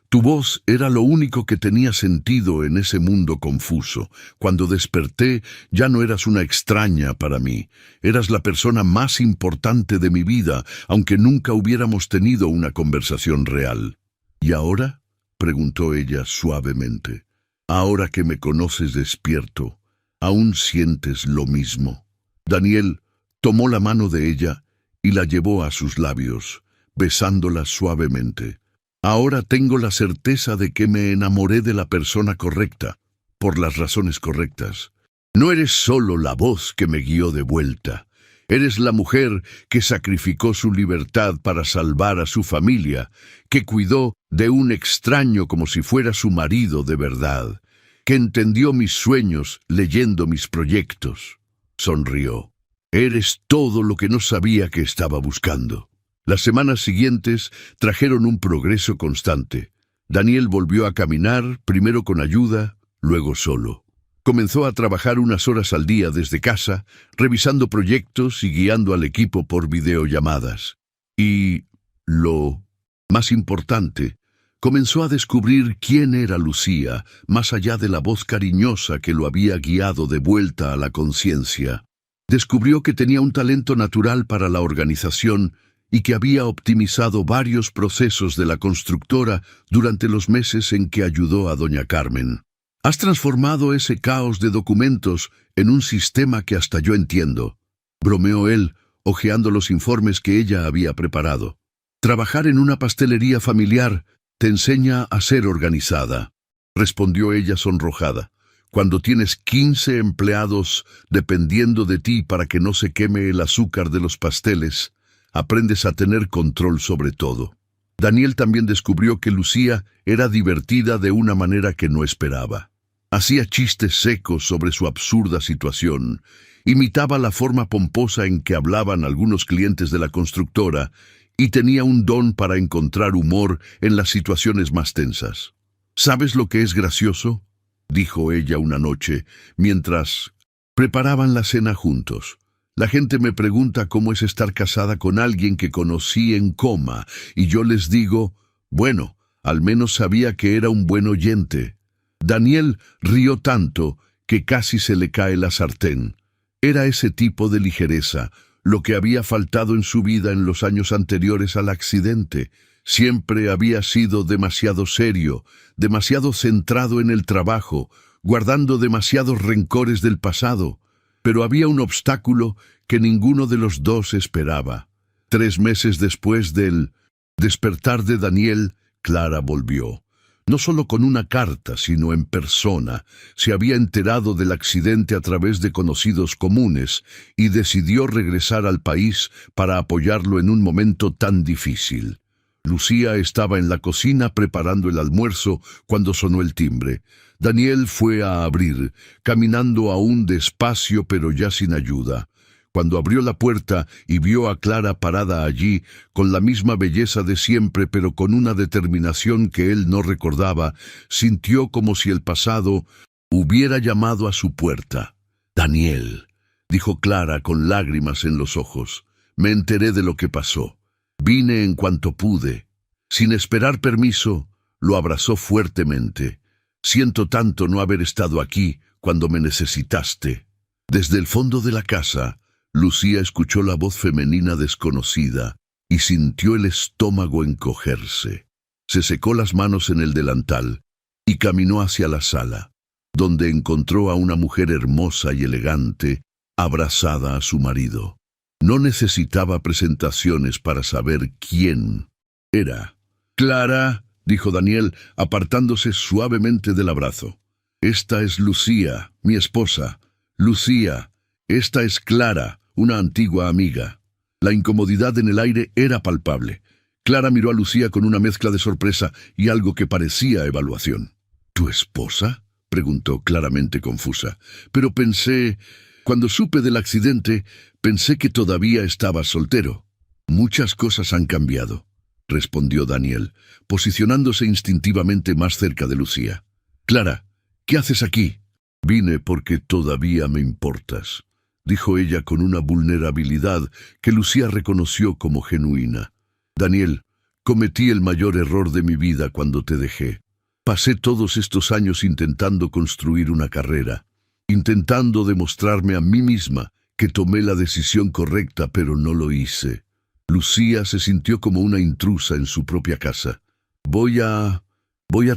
Tu voz era lo único que tenía sentido en ese mundo confuso. Cuando desperté, ya no eras una extraña para mí. Eras la persona más importante de mi vida, aunque nunca hubiéramos tenido una conversación real». «¿Y ahora?», preguntó ella suavemente. «Ahora que me conoces despierto, ¿aún sientes lo mismo?» Daniel tomó la mano de ella y la llevó a sus labios, besándola suavemente. «Ahora tengo la certeza de que me enamoré de la persona correcta, por las razones correctas. No eres solo la voz que me guió de vuelta. Eres la mujer que sacrificó su libertad para salvar a su familia, que cuidó de un extraño como si fuera su marido de verdad, que entendió mis sueños leyendo mis proyectos». Sonrió. «Eres todo lo que no sabía que estaba buscando». Las semanas siguientes trajeron un progreso constante. Daniel volvió a caminar, primero con ayuda, luego solo. Comenzó a trabajar unas horas al día desde casa, revisando proyectos y guiando al equipo por videollamadas. Y, lo más importante, comenzó a descubrir quién era Lucía, más allá de la voz cariñosa que lo había guiado de vuelta a la conciencia. Descubrió que tenía un talento natural para la organización y que había optimizado varios procesos de la constructora durante los meses en que ayudó a doña Carmen. «Has transformado ese caos de documentos en un sistema que hasta yo entiendo», bromeó él, hojeando los informes que ella había preparado. «Trabajar en una pastelería familiar te enseña a ser organizada», respondió ella sonrojada. «Cuando tienes 15 empleados dependiendo de ti para que no se queme el azúcar de los pasteles, aprendes a tener control sobre todo». Daniel también descubrió que Lucía era divertida de una manera que no esperaba. Hacía chistes secos sobre su absurda situación, imitaba la forma pomposa en que hablaban algunos clientes de la constructora y tenía un don para encontrar humor en las situaciones más tensas. «¿Sabes lo que es gracioso?», dijo ella una noche, mientras preparaban la cena juntos. «La gente me pregunta cómo es estar casada con alguien que conocí en coma, y yo les digo, bueno, al menos sabía que era un buen oyente». Daniel rió tanto que casi se le cae la sartén. Era ese tipo de ligereza, lo que había faltado en su vida en los años anteriores al accidente. Siempre había sido demasiado serio, demasiado centrado en el trabajo, guardando demasiados rencores del pasado. Pero había un obstáculo que ninguno de los dos esperaba. 3 meses después del despertar de Daniel, Clara volvió. No solo con una carta, sino en persona. Se había enterado del accidente a través de conocidos comunes y decidió regresar al país para apoyarlo en un momento tan difícil. Lucía estaba en la cocina preparando el almuerzo cuando sonó el timbre. Daniel fue a abrir, caminando aún despacio pero ya sin ayuda. Cuando abrió la puerta y vio a Clara parada allí, con la misma belleza de siempre, pero con una determinación que él no recordaba, sintió como si el pasado hubiera llamado a su puerta. «Daniel», dijo Clara con lágrimas en los ojos, «me enteré de lo que pasó. Vine en cuanto pude». Sin esperar permiso, lo abrazó fuertemente. «Siento tanto no haber estado aquí cuando me necesitaste». Desde el fondo de la casa, Lucía escuchó la voz femenina desconocida y sintió el estómago encogerse. Se secó las manos en el delantal y caminó hacia la sala, donde encontró a una mujer hermosa y elegante, abrazada a su marido. No necesitaba presentaciones para saber quién era. «Clara», dijo Daniel, apartándose suavemente del abrazo. «Esta es Lucía, mi esposa. Lucía, esta es Clara, una antigua amiga». La incomodidad en el aire era palpable. Clara miró a Lucía con una mezcla de sorpresa y algo que parecía evaluación. «¿Tu esposa?», preguntó claramente confusa. «Pero cuando supe del accidente, pensé que todavía estabas soltero». «Muchas cosas han cambiado», respondió Daniel, posicionándose instintivamente más cerca de Lucía. «Clara, ¿qué haces aquí?» «Vine porque todavía me importas», dijo ella con una vulnerabilidad que Lucía reconoció como genuina. «Daniel, cometí el mayor error de mi vida cuando te dejé. Pasé todos estos años intentando construir una carrera, intentando demostrarme a mí misma que tomé la decisión correcta, pero no lo hice». Lucía se sintió como una intrusa en su propia casa. Voy a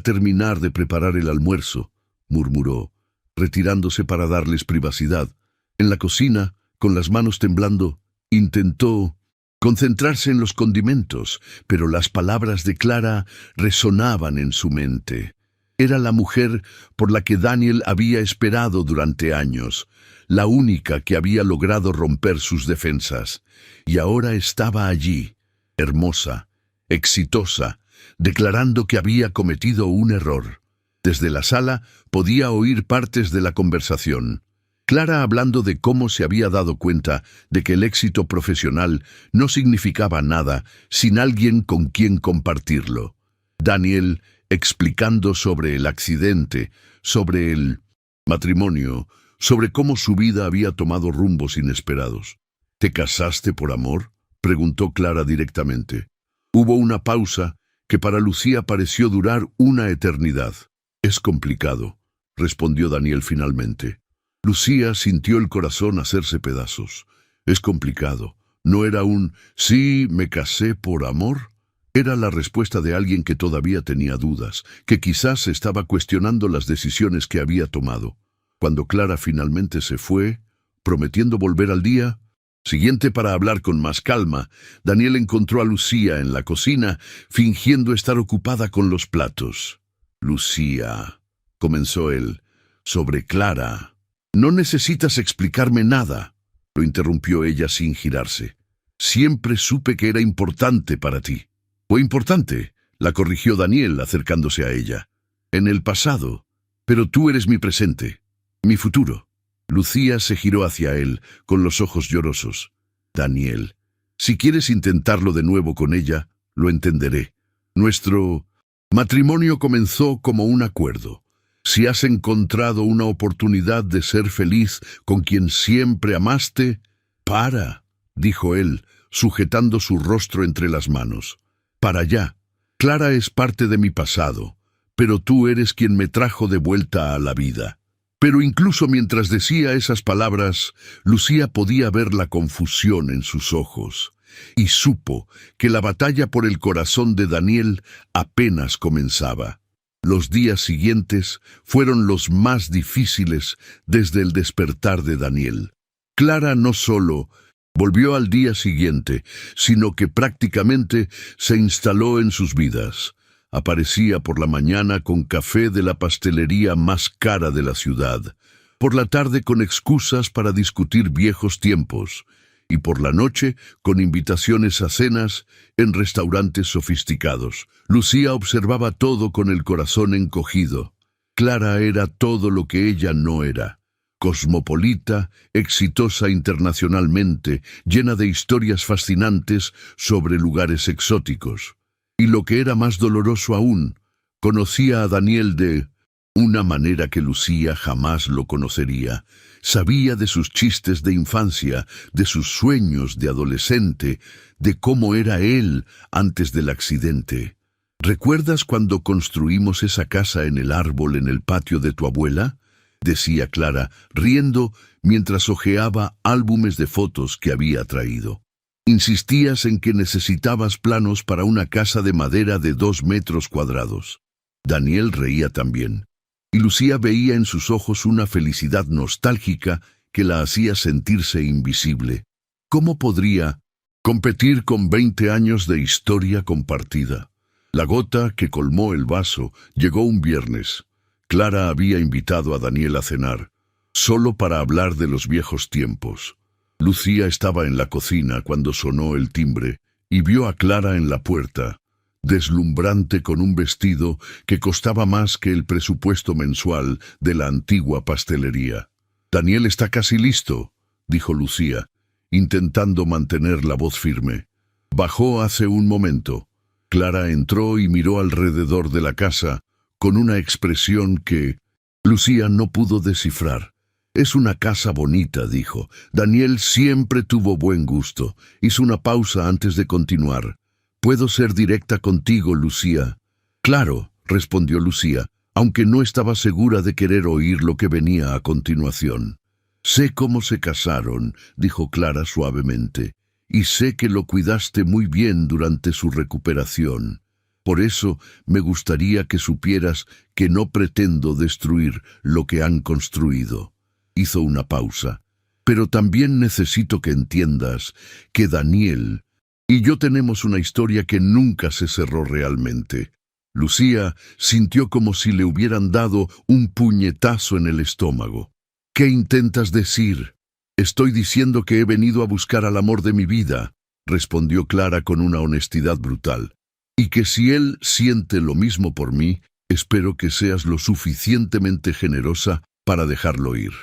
terminar de preparar el almuerzo», murmuró, retirándose para darles privacidad. En la cocina, con las manos temblando, intentó concentrarse en los condimentos, pero las palabras de Clara resonaban en su mente. Era la mujer por la que Daniel había esperado durante años, la única que había logrado romper sus defensas, y ahora estaba allí, hermosa, exitosa, declarando que había cometido un error. Desde la sala podía oír partes de la conversación. Clara hablando de cómo se había dado cuenta de que el éxito profesional no significaba nada sin alguien con quien compartirlo. Daniel explicando sobre el accidente, sobre el matrimonio, sobre cómo su vida había tomado rumbos inesperados. «¿Te casaste por amor?», preguntó Clara directamente. Hubo una pausa que para Lucía pareció durar una eternidad. «Es complicado», respondió Daniel finalmente. Lucía sintió el corazón hacerse pedazos. «Es complicado. ¿No era un sí, me casé por amor?» Era la respuesta de alguien que todavía tenía dudas, que quizás estaba cuestionando las decisiones que había tomado. Cuando Clara finalmente se fue, prometiendo volver al día siguiente para hablar con más calma, Daniel encontró a Lucía en la cocina, fingiendo estar ocupada con los platos. «Lucía», comenzó él, «sobre Clara». «No necesitas explicarme nada», lo interrumpió ella sin girarse. «Siempre supe que era importante para ti». «¿Fue importante?», la corrigió Daniel acercándose a ella. «En el pasado, pero tú eres mi presente, mi futuro». Lucía se giró hacia él, con los ojos llorosos. «Daniel, si quieres intentarlo de nuevo con ella, lo entenderé. Nuestro matrimonio comenzó como un acuerdo. Si has encontrado una oportunidad de ser feliz con quien siempre amaste, para», dijo él, sujetando su rostro entre las manos. «Para allá. Clara es parte de mi pasado, pero tú eres quien me trajo de vuelta a la vida». Pero incluso mientras decía esas palabras, Lucía podía ver la confusión en sus ojos, y supo que la batalla por el corazón de Daniel apenas comenzaba. Los días siguientes fueron los más difíciles desde el despertar de Daniel. Clara no solo volvió al día siguiente, sino que prácticamente se instaló en sus vidas. Aparecía por la mañana con café de la pastelería más cara de la ciudad, por la tarde con excusas para discutir viejos tiempos, y por la noche con invitaciones a cenas en restaurantes sofisticados. Lucía observaba todo con el corazón encogido. Clara era todo lo que ella no era. Cosmopolita, exitosa internacionalmente, llena de historias fascinantes sobre lugares exóticos. Y lo que era más doloroso aún, conocía a Daniel de una manera que Lucía jamás lo conocería. Sabía de sus chistes de infancia, de sus sueños de adolescente, de cómo era él antes del accidente. ¿Recuerdas cuando construimos esa casa en el árbol en el patio de tu abuela?, decía Clara, riendo mientras hojeaba álbumes de fotos que había traído. Insistías en que necesitabas planos para una casa de madera de 2 metros cuadrados. Daniel reía también, y Lucía veía en sus ojos una felicidad nostálgica que la hacía sentirse invisible. ¿Cómo podría competir con 20 años de historia compartida? La gota que colmó el vaso llegó un viernes. Clara había invitado a Daniel a cenar, solo para hablar de los viejos tiempos. Lucía estaba en la cocina cuando sonó el timbre y vio a Clara en la puerta, deslumbrante con un vestido que costaba más que el presupuesto mensual de la antigua pastelería. «Daniel está casi listo», dijo Lucía, intentando mantener la voz firme. Bajó hace un momento. Clara entró y miró alrededor de la casa con una expresión que Lucía no pudo descifrar. «Es una casa bonita», dijo. Daniel siempre tuvo buen gusto. Hizo una pausa antes de continuar. «¿Puedo ser directa contigo, Lucía?» «Claro», respondió Lucía, aunque no estaba segura de querer oír lo que venía a continuación. «Sé cómo se casaron», dijo Clara suavemente, «y sé que lo cuidaste muy bien durante su recuperación. Por eso me gustaría que supieras que no pretendo destruir lo que han construido». Hizo una pausa. «Pero también necesito que entiendas que Daniel y yo tenemos una historia que nunca se cerró realmente». Lucía sintió como si le hubieran dado un puñetazo en el estómago. «¿Qué intentas decir?» «Estoy diciendo que he venido a buscar al amor de mi vida», respondió Clara con una honestidad brutal. «Y que si él siente lo mismo por mí, espero que seas lo suficientemente generosa para dejarlo ir».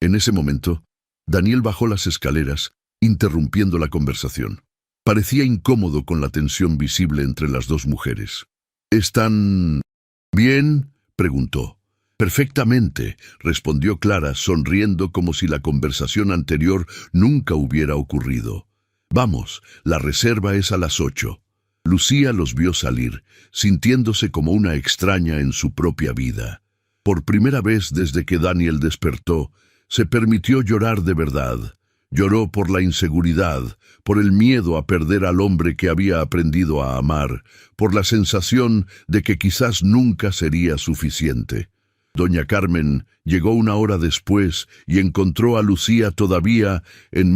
En ese momento, Daniel bajó las escaleras, interrumpiendo la conversación. Parecía incómodo con la tensión visible entre las dos mujeres. «¿Están bien?», preguntó. «Perfectamente», respondió Clara, sonriendo como si la conversación anterior nunca hubiera ocurrido. «Vamos, la reserva es a las 8». Lucía los vio salir, sintiéndose como una extraña en su propia vida. Por primera vez desde que Daniel despertó, se permitió llorar de verdad. Lloró por la inseguridad, por el miedo a perder al hombre que había aprendido a amar, por la sensación de que quizás nunca sería suficiente. Doña Carmen llegó una hora después y encontró a Lucía todavía en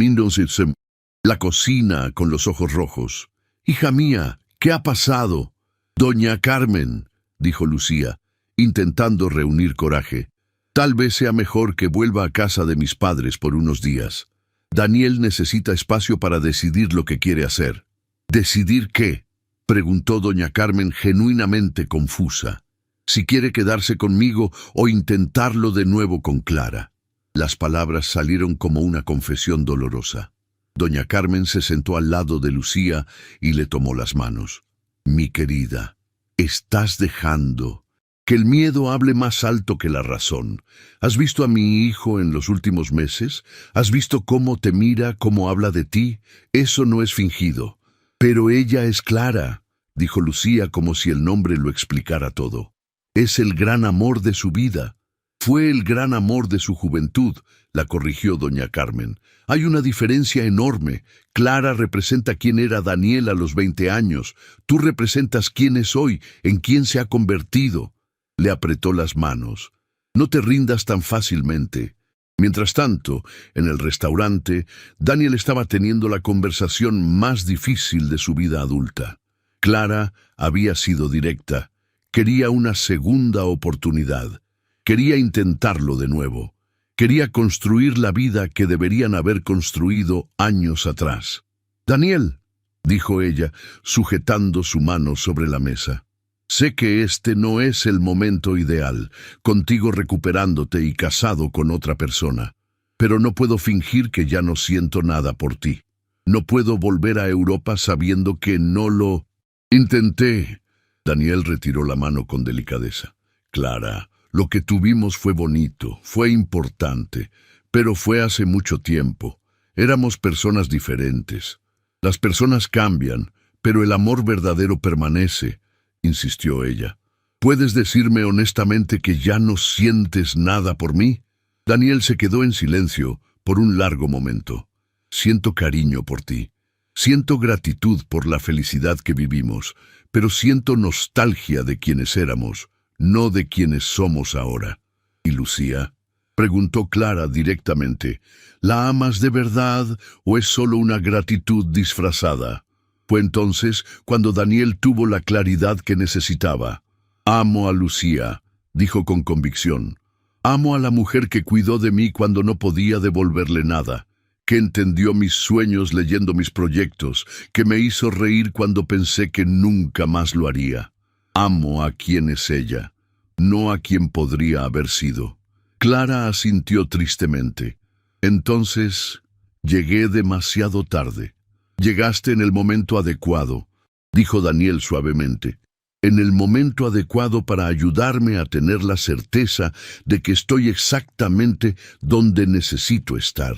la cocina con los ojos rojos. «Hija mía, ¿qué ha pasado?» «Doña Carmen», dijo Lucía, intentando reunir coraje. «Tal vez sea mejor que vuelva a casa de mis padres por unos días. Daniel necesita espacio para decidir lo que quiere hacer». «¿Decidir qué?», preguntó doña Carmen genuinamente confusa. «Si quiere quedarse conmigo o intentarlo de nuevo con Clara». Las palabras salieron como una confesión dolorosa. Doña Carmen se sentó al lado de Lucía y le tomó las manos. «Mi querida, estás dejando que el miedo hable más alto que la razón. ¿Has visto a mi hijo en los últimos meses? ¿Has visto cómo te mira, cómo habla de ti? Eso no es fingido». «Pero ella es Clara», dijo Lucía como si el nombre lo explicara todo. «Es el gran amor de su vida». Fue el gran amor de su juventud, la corrigió doña Carmen. Hay una diferencia enorme. Clara representa quién era Daniel a los 20 años. Tú representas quién es hoy, en quién se ha convertido. Le apretó las manos. No te rindas tan fácilmente. Mientras tanto, en el restaurante, Daniel estaba teniendo la conversación más difícil de su vida adulta. Clara había sido directa. Quería una segunda oportunidad. Quería intentarlo de nuevo. Quería construir la vida que deberían haber construido años atrás. «Daniel», dijo ella, sujetando su mano sobre la mesa, «sé que este no es el momento ideal, contigo recuperándote y casado con otra persona, pero no puedo fingir que ya no siento nada por ti. No puedo volver a Europa sabiendo que no lo intenté». Daniel retiró la mano con delicadeza. «Clara, lo que tuvimos fue bonito, fue importante, pero fue hace mucho tiempo. Éramos personas diferentes. Las personas cambian, pero el amor verdadero permanece», insistió ella. «¿Puedes decirme honestamente que ya no sientes nada por mí?» Daniel se quedó en silencio por un largo momento. «Siento cariño por ti. Siento gratitud por la felicidad que vivimos, pero siento nostalgia de quienes éramos, no de quienes somos ahora». «¿Y Lucía?», preguntó Clara directamente. «¿La amas de verdad o es solo una gratitud disfrazada?» Fue entonces cuando Daniel tuvo la claridad que necesitaba. «Amo a Lucía», dijo con convicción. «Amo a la mujer que cuidó de mí cuando no podía devolverle nada, que entendió mis sueños leyendo mis proyectos, que me hizo reír cuando pensé que nunca más lo haría. Amo a quien es ella, no a quien podría haber sido». Clara asintió tristemente. «Entonces, llegué demasiado tarde». «Llegaste en el momento adecuado», dijo Daniel suavemente. «En el momento adecuado para ayudarme a tener la certeza de que estoy exactamente donde necesito estar».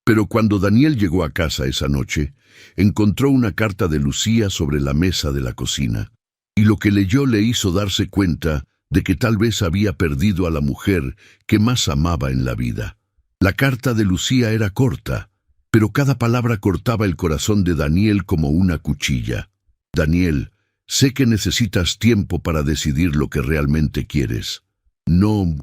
Pero cuando Daniel llegó a casa esa noche, encontró una carta de Lucía sobre la mesa de la cocina, y lo que leyó le hizo darse cuenta de que tal vez había perdido a la mujer que más amaba en la vida. La carta de Lucía era corta, pero cada palabra cortaba el corazón de Daniel como una cuchilla. «Daniel, sé que necesitas tiempo para decidir lo que realmente quieres. No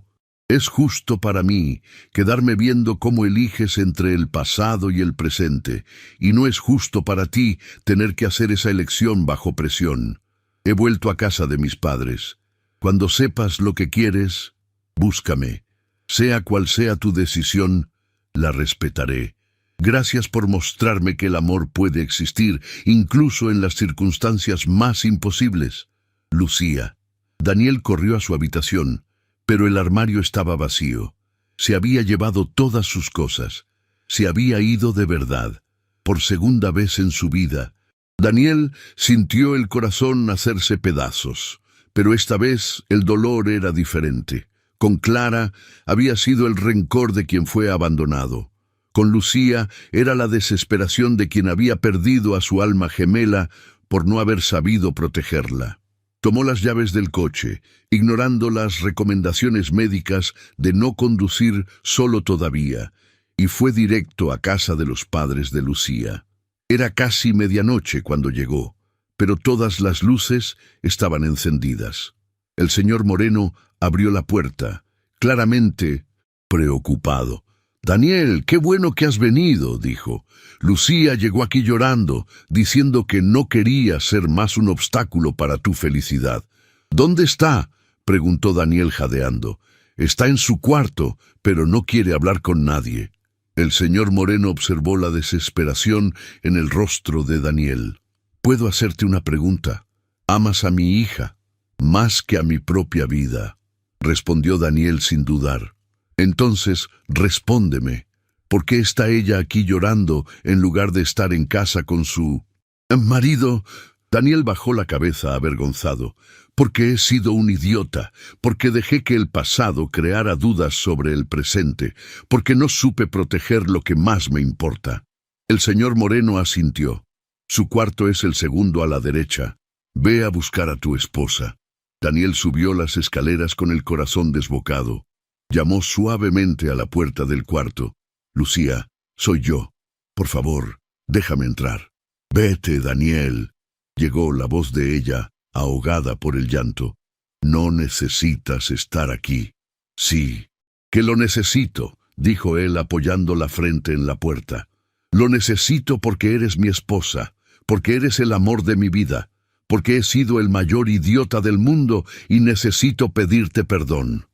es justo para mí quedarme viendo cómo eliges entre el pasado y el presente, y no es justo para ti tener que hacer esa elección bajo presión. He vuelto a casa de mis padres. Cuando sepas lo que quieres, búscame. Sea cual sea tu decisión, la respetaré. Gracias por mostrarme que el amor puede existir, incluso en las circunstancias más imposibles. Lucía». Daniel corrió a su habitación, pero el armario estaba vacío. Se había llevado todas sus cosas. Se había ido de verdad. Por segunda vez en su vida, Daniel sintió el corazón hacerse pedazos. Pero esta vez el dolor era diferente. Con Clara había sido el rencor de quien fue abandonado. Con Lucía era la desesperación de quien había perdido a su alma gemela por no haber sabido protegerla. Tomó las llaves del coche, ignorando las recomendaciones médicas de no conducir solo todavía, y fue directo a casa de los padres de Lucía. Era casi medianoche cuando llegó, pero todas las luces estaban encendidas. El señor Moreno abrió la puerta, claramente preocupado. «Daniel, qué bueno que has venido», dijo. «Lucía llegó aquí llorando, diciendo que no quería ser más un obstáculo para tu felicidad». «¿Dónde está?», preguntó Daniel jadeando. «Está en su cuarto, pero no quiere hablar con nadie». El señor Moreno observó la desesperación en el rostro de Daniel. «¿Puedo hacerte una pregunta? ¿Amas a mi hija más que a mi propia vida?», respondió Daniel sin dudar. «Entonces, respóndeme, ¿por qué está ella aquí llorando en lugar de estar en casa con su marido?» Daniel bajó la cabeza avergonzado. «Porque he sido un idiota, porque dejé que el pasado creara dudas sobre el presente, porque no supe proteger lo que más me importa». El señor Moreno asintió. «Su cuarto es el segundo a la derecha. Ve a buscar a tu esposa». Daniel subió las escaleras con el corazón desbocado. Llamó suavemente a la puerta del cuarto. Lucía, soy yo. Por favor, déjame entrar. Vete, Daniel. Llegó la voz de ella, ahogada por el llanto. No necesitas estar aquí. Sí, que lo necesito, dijo él apoyando la frente en la puerta. Lo necesito porque eres mi esposa, porque eres el amor de mi vida, porque he sido el mayor idiota del mundo y necesito pedirte perdón.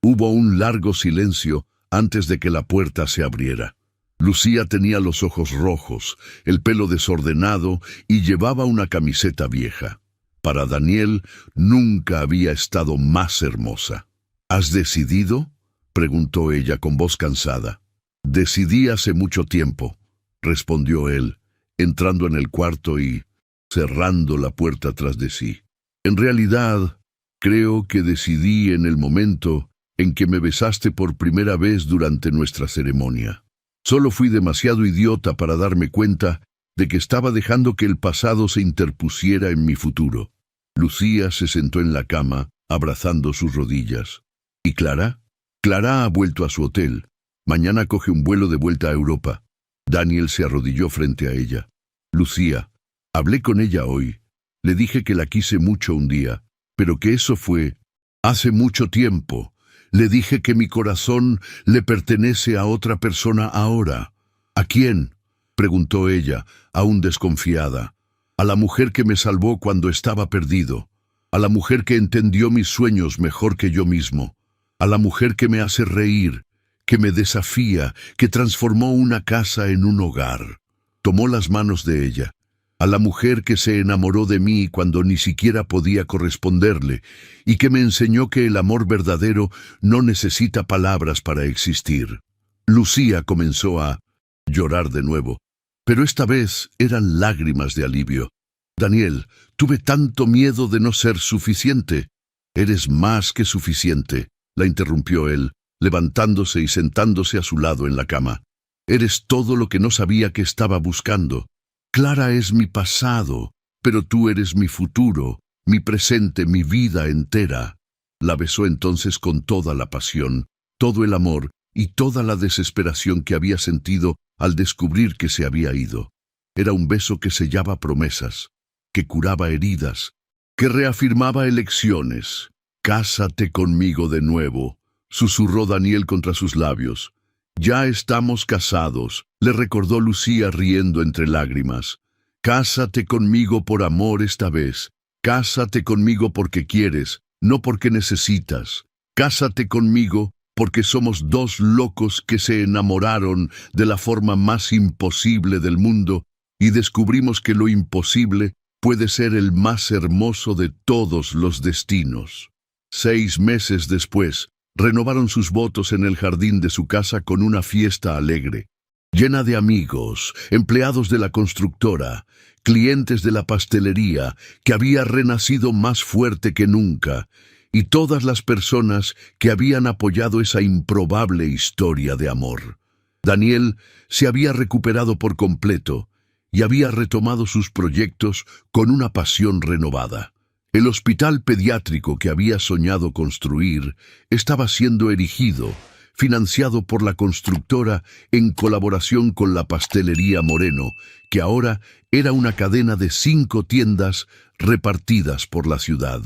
Hubo un largo silencio antes de que la puerta se abriera. Lucía tenía los ojos rojos, el pelo desordenado y llevaba una camiseta vieja. Para Daniel nunca había estado más hermosa. ¿Has decidido?, preguntó ella con voz cansada. Decidí hace mucho tiempo, respondió él, entrando en el cuarto y cerrando la puerta tras de sí. En realidad, creo que decidí en el momento en que me besaste por primera vez durante nuestra ceremonia. Solo fui demasiado idiota para darme cuenta de que estaba dejando que el pasado se interpusiera en mi futuro. Lucía se sentó en la cama, abrazando sus rodillas. ¿Y Clara? Clara ha vuelto a su hotel. Mañana coge un vuelo de vuelta a Europa. Daniel se arrodilló frente a ella. Lucía, hablé con ella hoy. Le dije que la quise mucho un día, pero que eso fue hace mucho tiempo. Le dije que mi corazón le pertenece a otra persona ahora. ¿A quién?, preguntó ella, aún desconfiada. A la mujer que me salvó cuando estaba perdido. A la mujer que entendió mis sueños mejor que yo mismo. A la mujer que me hace reír, que me desafía, que transformó una casa en un hogar. Tomó las manos de ella. A la mujer que se enamoró de mí cuando ni siquiera podía corresponderle y que me enseñó que el amor verdadero no necesita palabras para existir. Lucía comenzó a llorar de nuevo, pero esta vez eran lágrimas de alivio. Daniel, tuve tanto miedo de no ser suficiente. Eres más que suficiente, la interrumpió él, levantándose y sentándose a su lado en la cama. Eres todo lo que no sabía que estaba buscando. Clara es mi pasado, pero tú eres mi futuro, mi presente, mi vida entera. La besó entonces con toda la pasión, todo el amor y toda la desesperación que había sentido al descubrir que se había ido. Era un beso que sellaba promesas, que curaba heridas, que reafirmaba elecciones. «Cásate conmigo de nuevo», susurró Daniel contra sus labios. «Ya estamos casados», le recordó Lucía riendo entre lágrimas. «Cásate conmigo por amor esta vez. Cásate conmigo porque quieres, no porque necesitas. Cásate conmigo porque somos dos locos que se enamoraron de la forma más imposible del mundo y descubrimos que lo imposible puede ser el más hermoso de todos los destinos». 6 meses después, renovaron sus votos en el jardín de su casa con una fiesta alegre, llena de amigos, empleados de la constructora, clientes de la pastelería, que había renacido más fuerte que nunca, y todas las personas que habían apoyado esa improbable historia de amor. Daniel se había recuperado por completo y había retomado sus proyectos con una pasión renovada. El hospital pediátrico que había soñado construir estaba siendo erigido, financiado por la constructora en colaboración con la pastelería Moreno, que ahora era una cadena de 5 tiendas repartidas por la ciudad.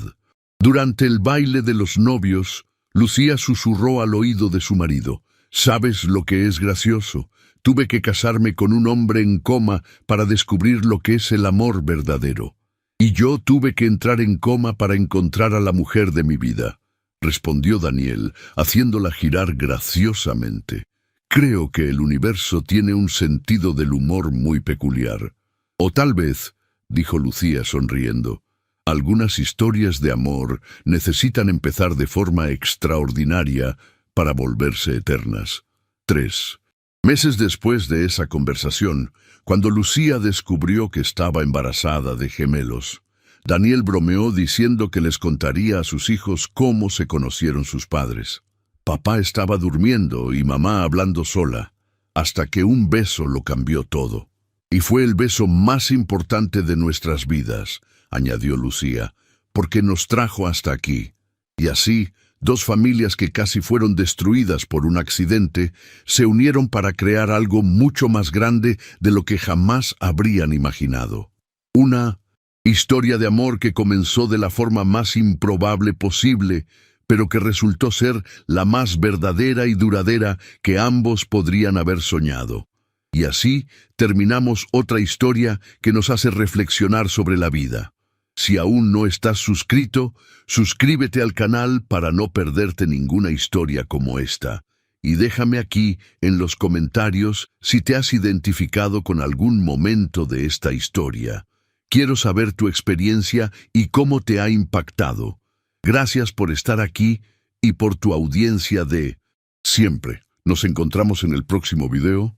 Durante el baile de los novios, Lucía susurró al oído de su marido: «¿Sabes lo que es gracioso? Tuve que casarme con un hombre en coma para descubrir lo que es el amor verdadero. Y yo tuve que entrar en coma para encontrar a la mujer de mi vida», respondió Daniel, haciéndola girar graciosamente. «Creo que el universo tiene un sentido del humor muy peculiar. O tal vez», dijo Lucía sonriendo, «algunas historias de amor necesitan empezar de forma extraordinaria para volverse eternas». 3. Meses después de esa conversación, cuando Lucía descubrió que estaba embarazada de gemelos, Daniel bromeó diciendo que les contaría a sus hijos cómo se conocieron sus padres. Papá estaba durmiendo y mamá hablando sola, hasta que un beso lo cambió todo. «Y fue el beso más importante de nuestras vidas», añadió Lucía, «porque nos trajo hasta aquí». Y así, Dos familias que casi fueron destruidas por un accidente se unieron para crear algo mucho más grande de lo que jamás habrían imaginado. Una historia de amor que comenzó de la forma más improbable posible, pero que resultó ser la más verdadera y duradera que ambos podrían haber soñado. Y así terminamos otra historia que nos hace reflexionar sobre la vida. Si aún no estás suscrito, suscríbete al canal para no perderte ninguna historia como esta. Y déjame aquí en los comentarios si te has identificado con algún momento de esta historia. Quiero saber tu experiencia y cómo te ha impactado. Gracias por estar aquí y por tu audiencia de siempre. Nos encontramos en el próximo video.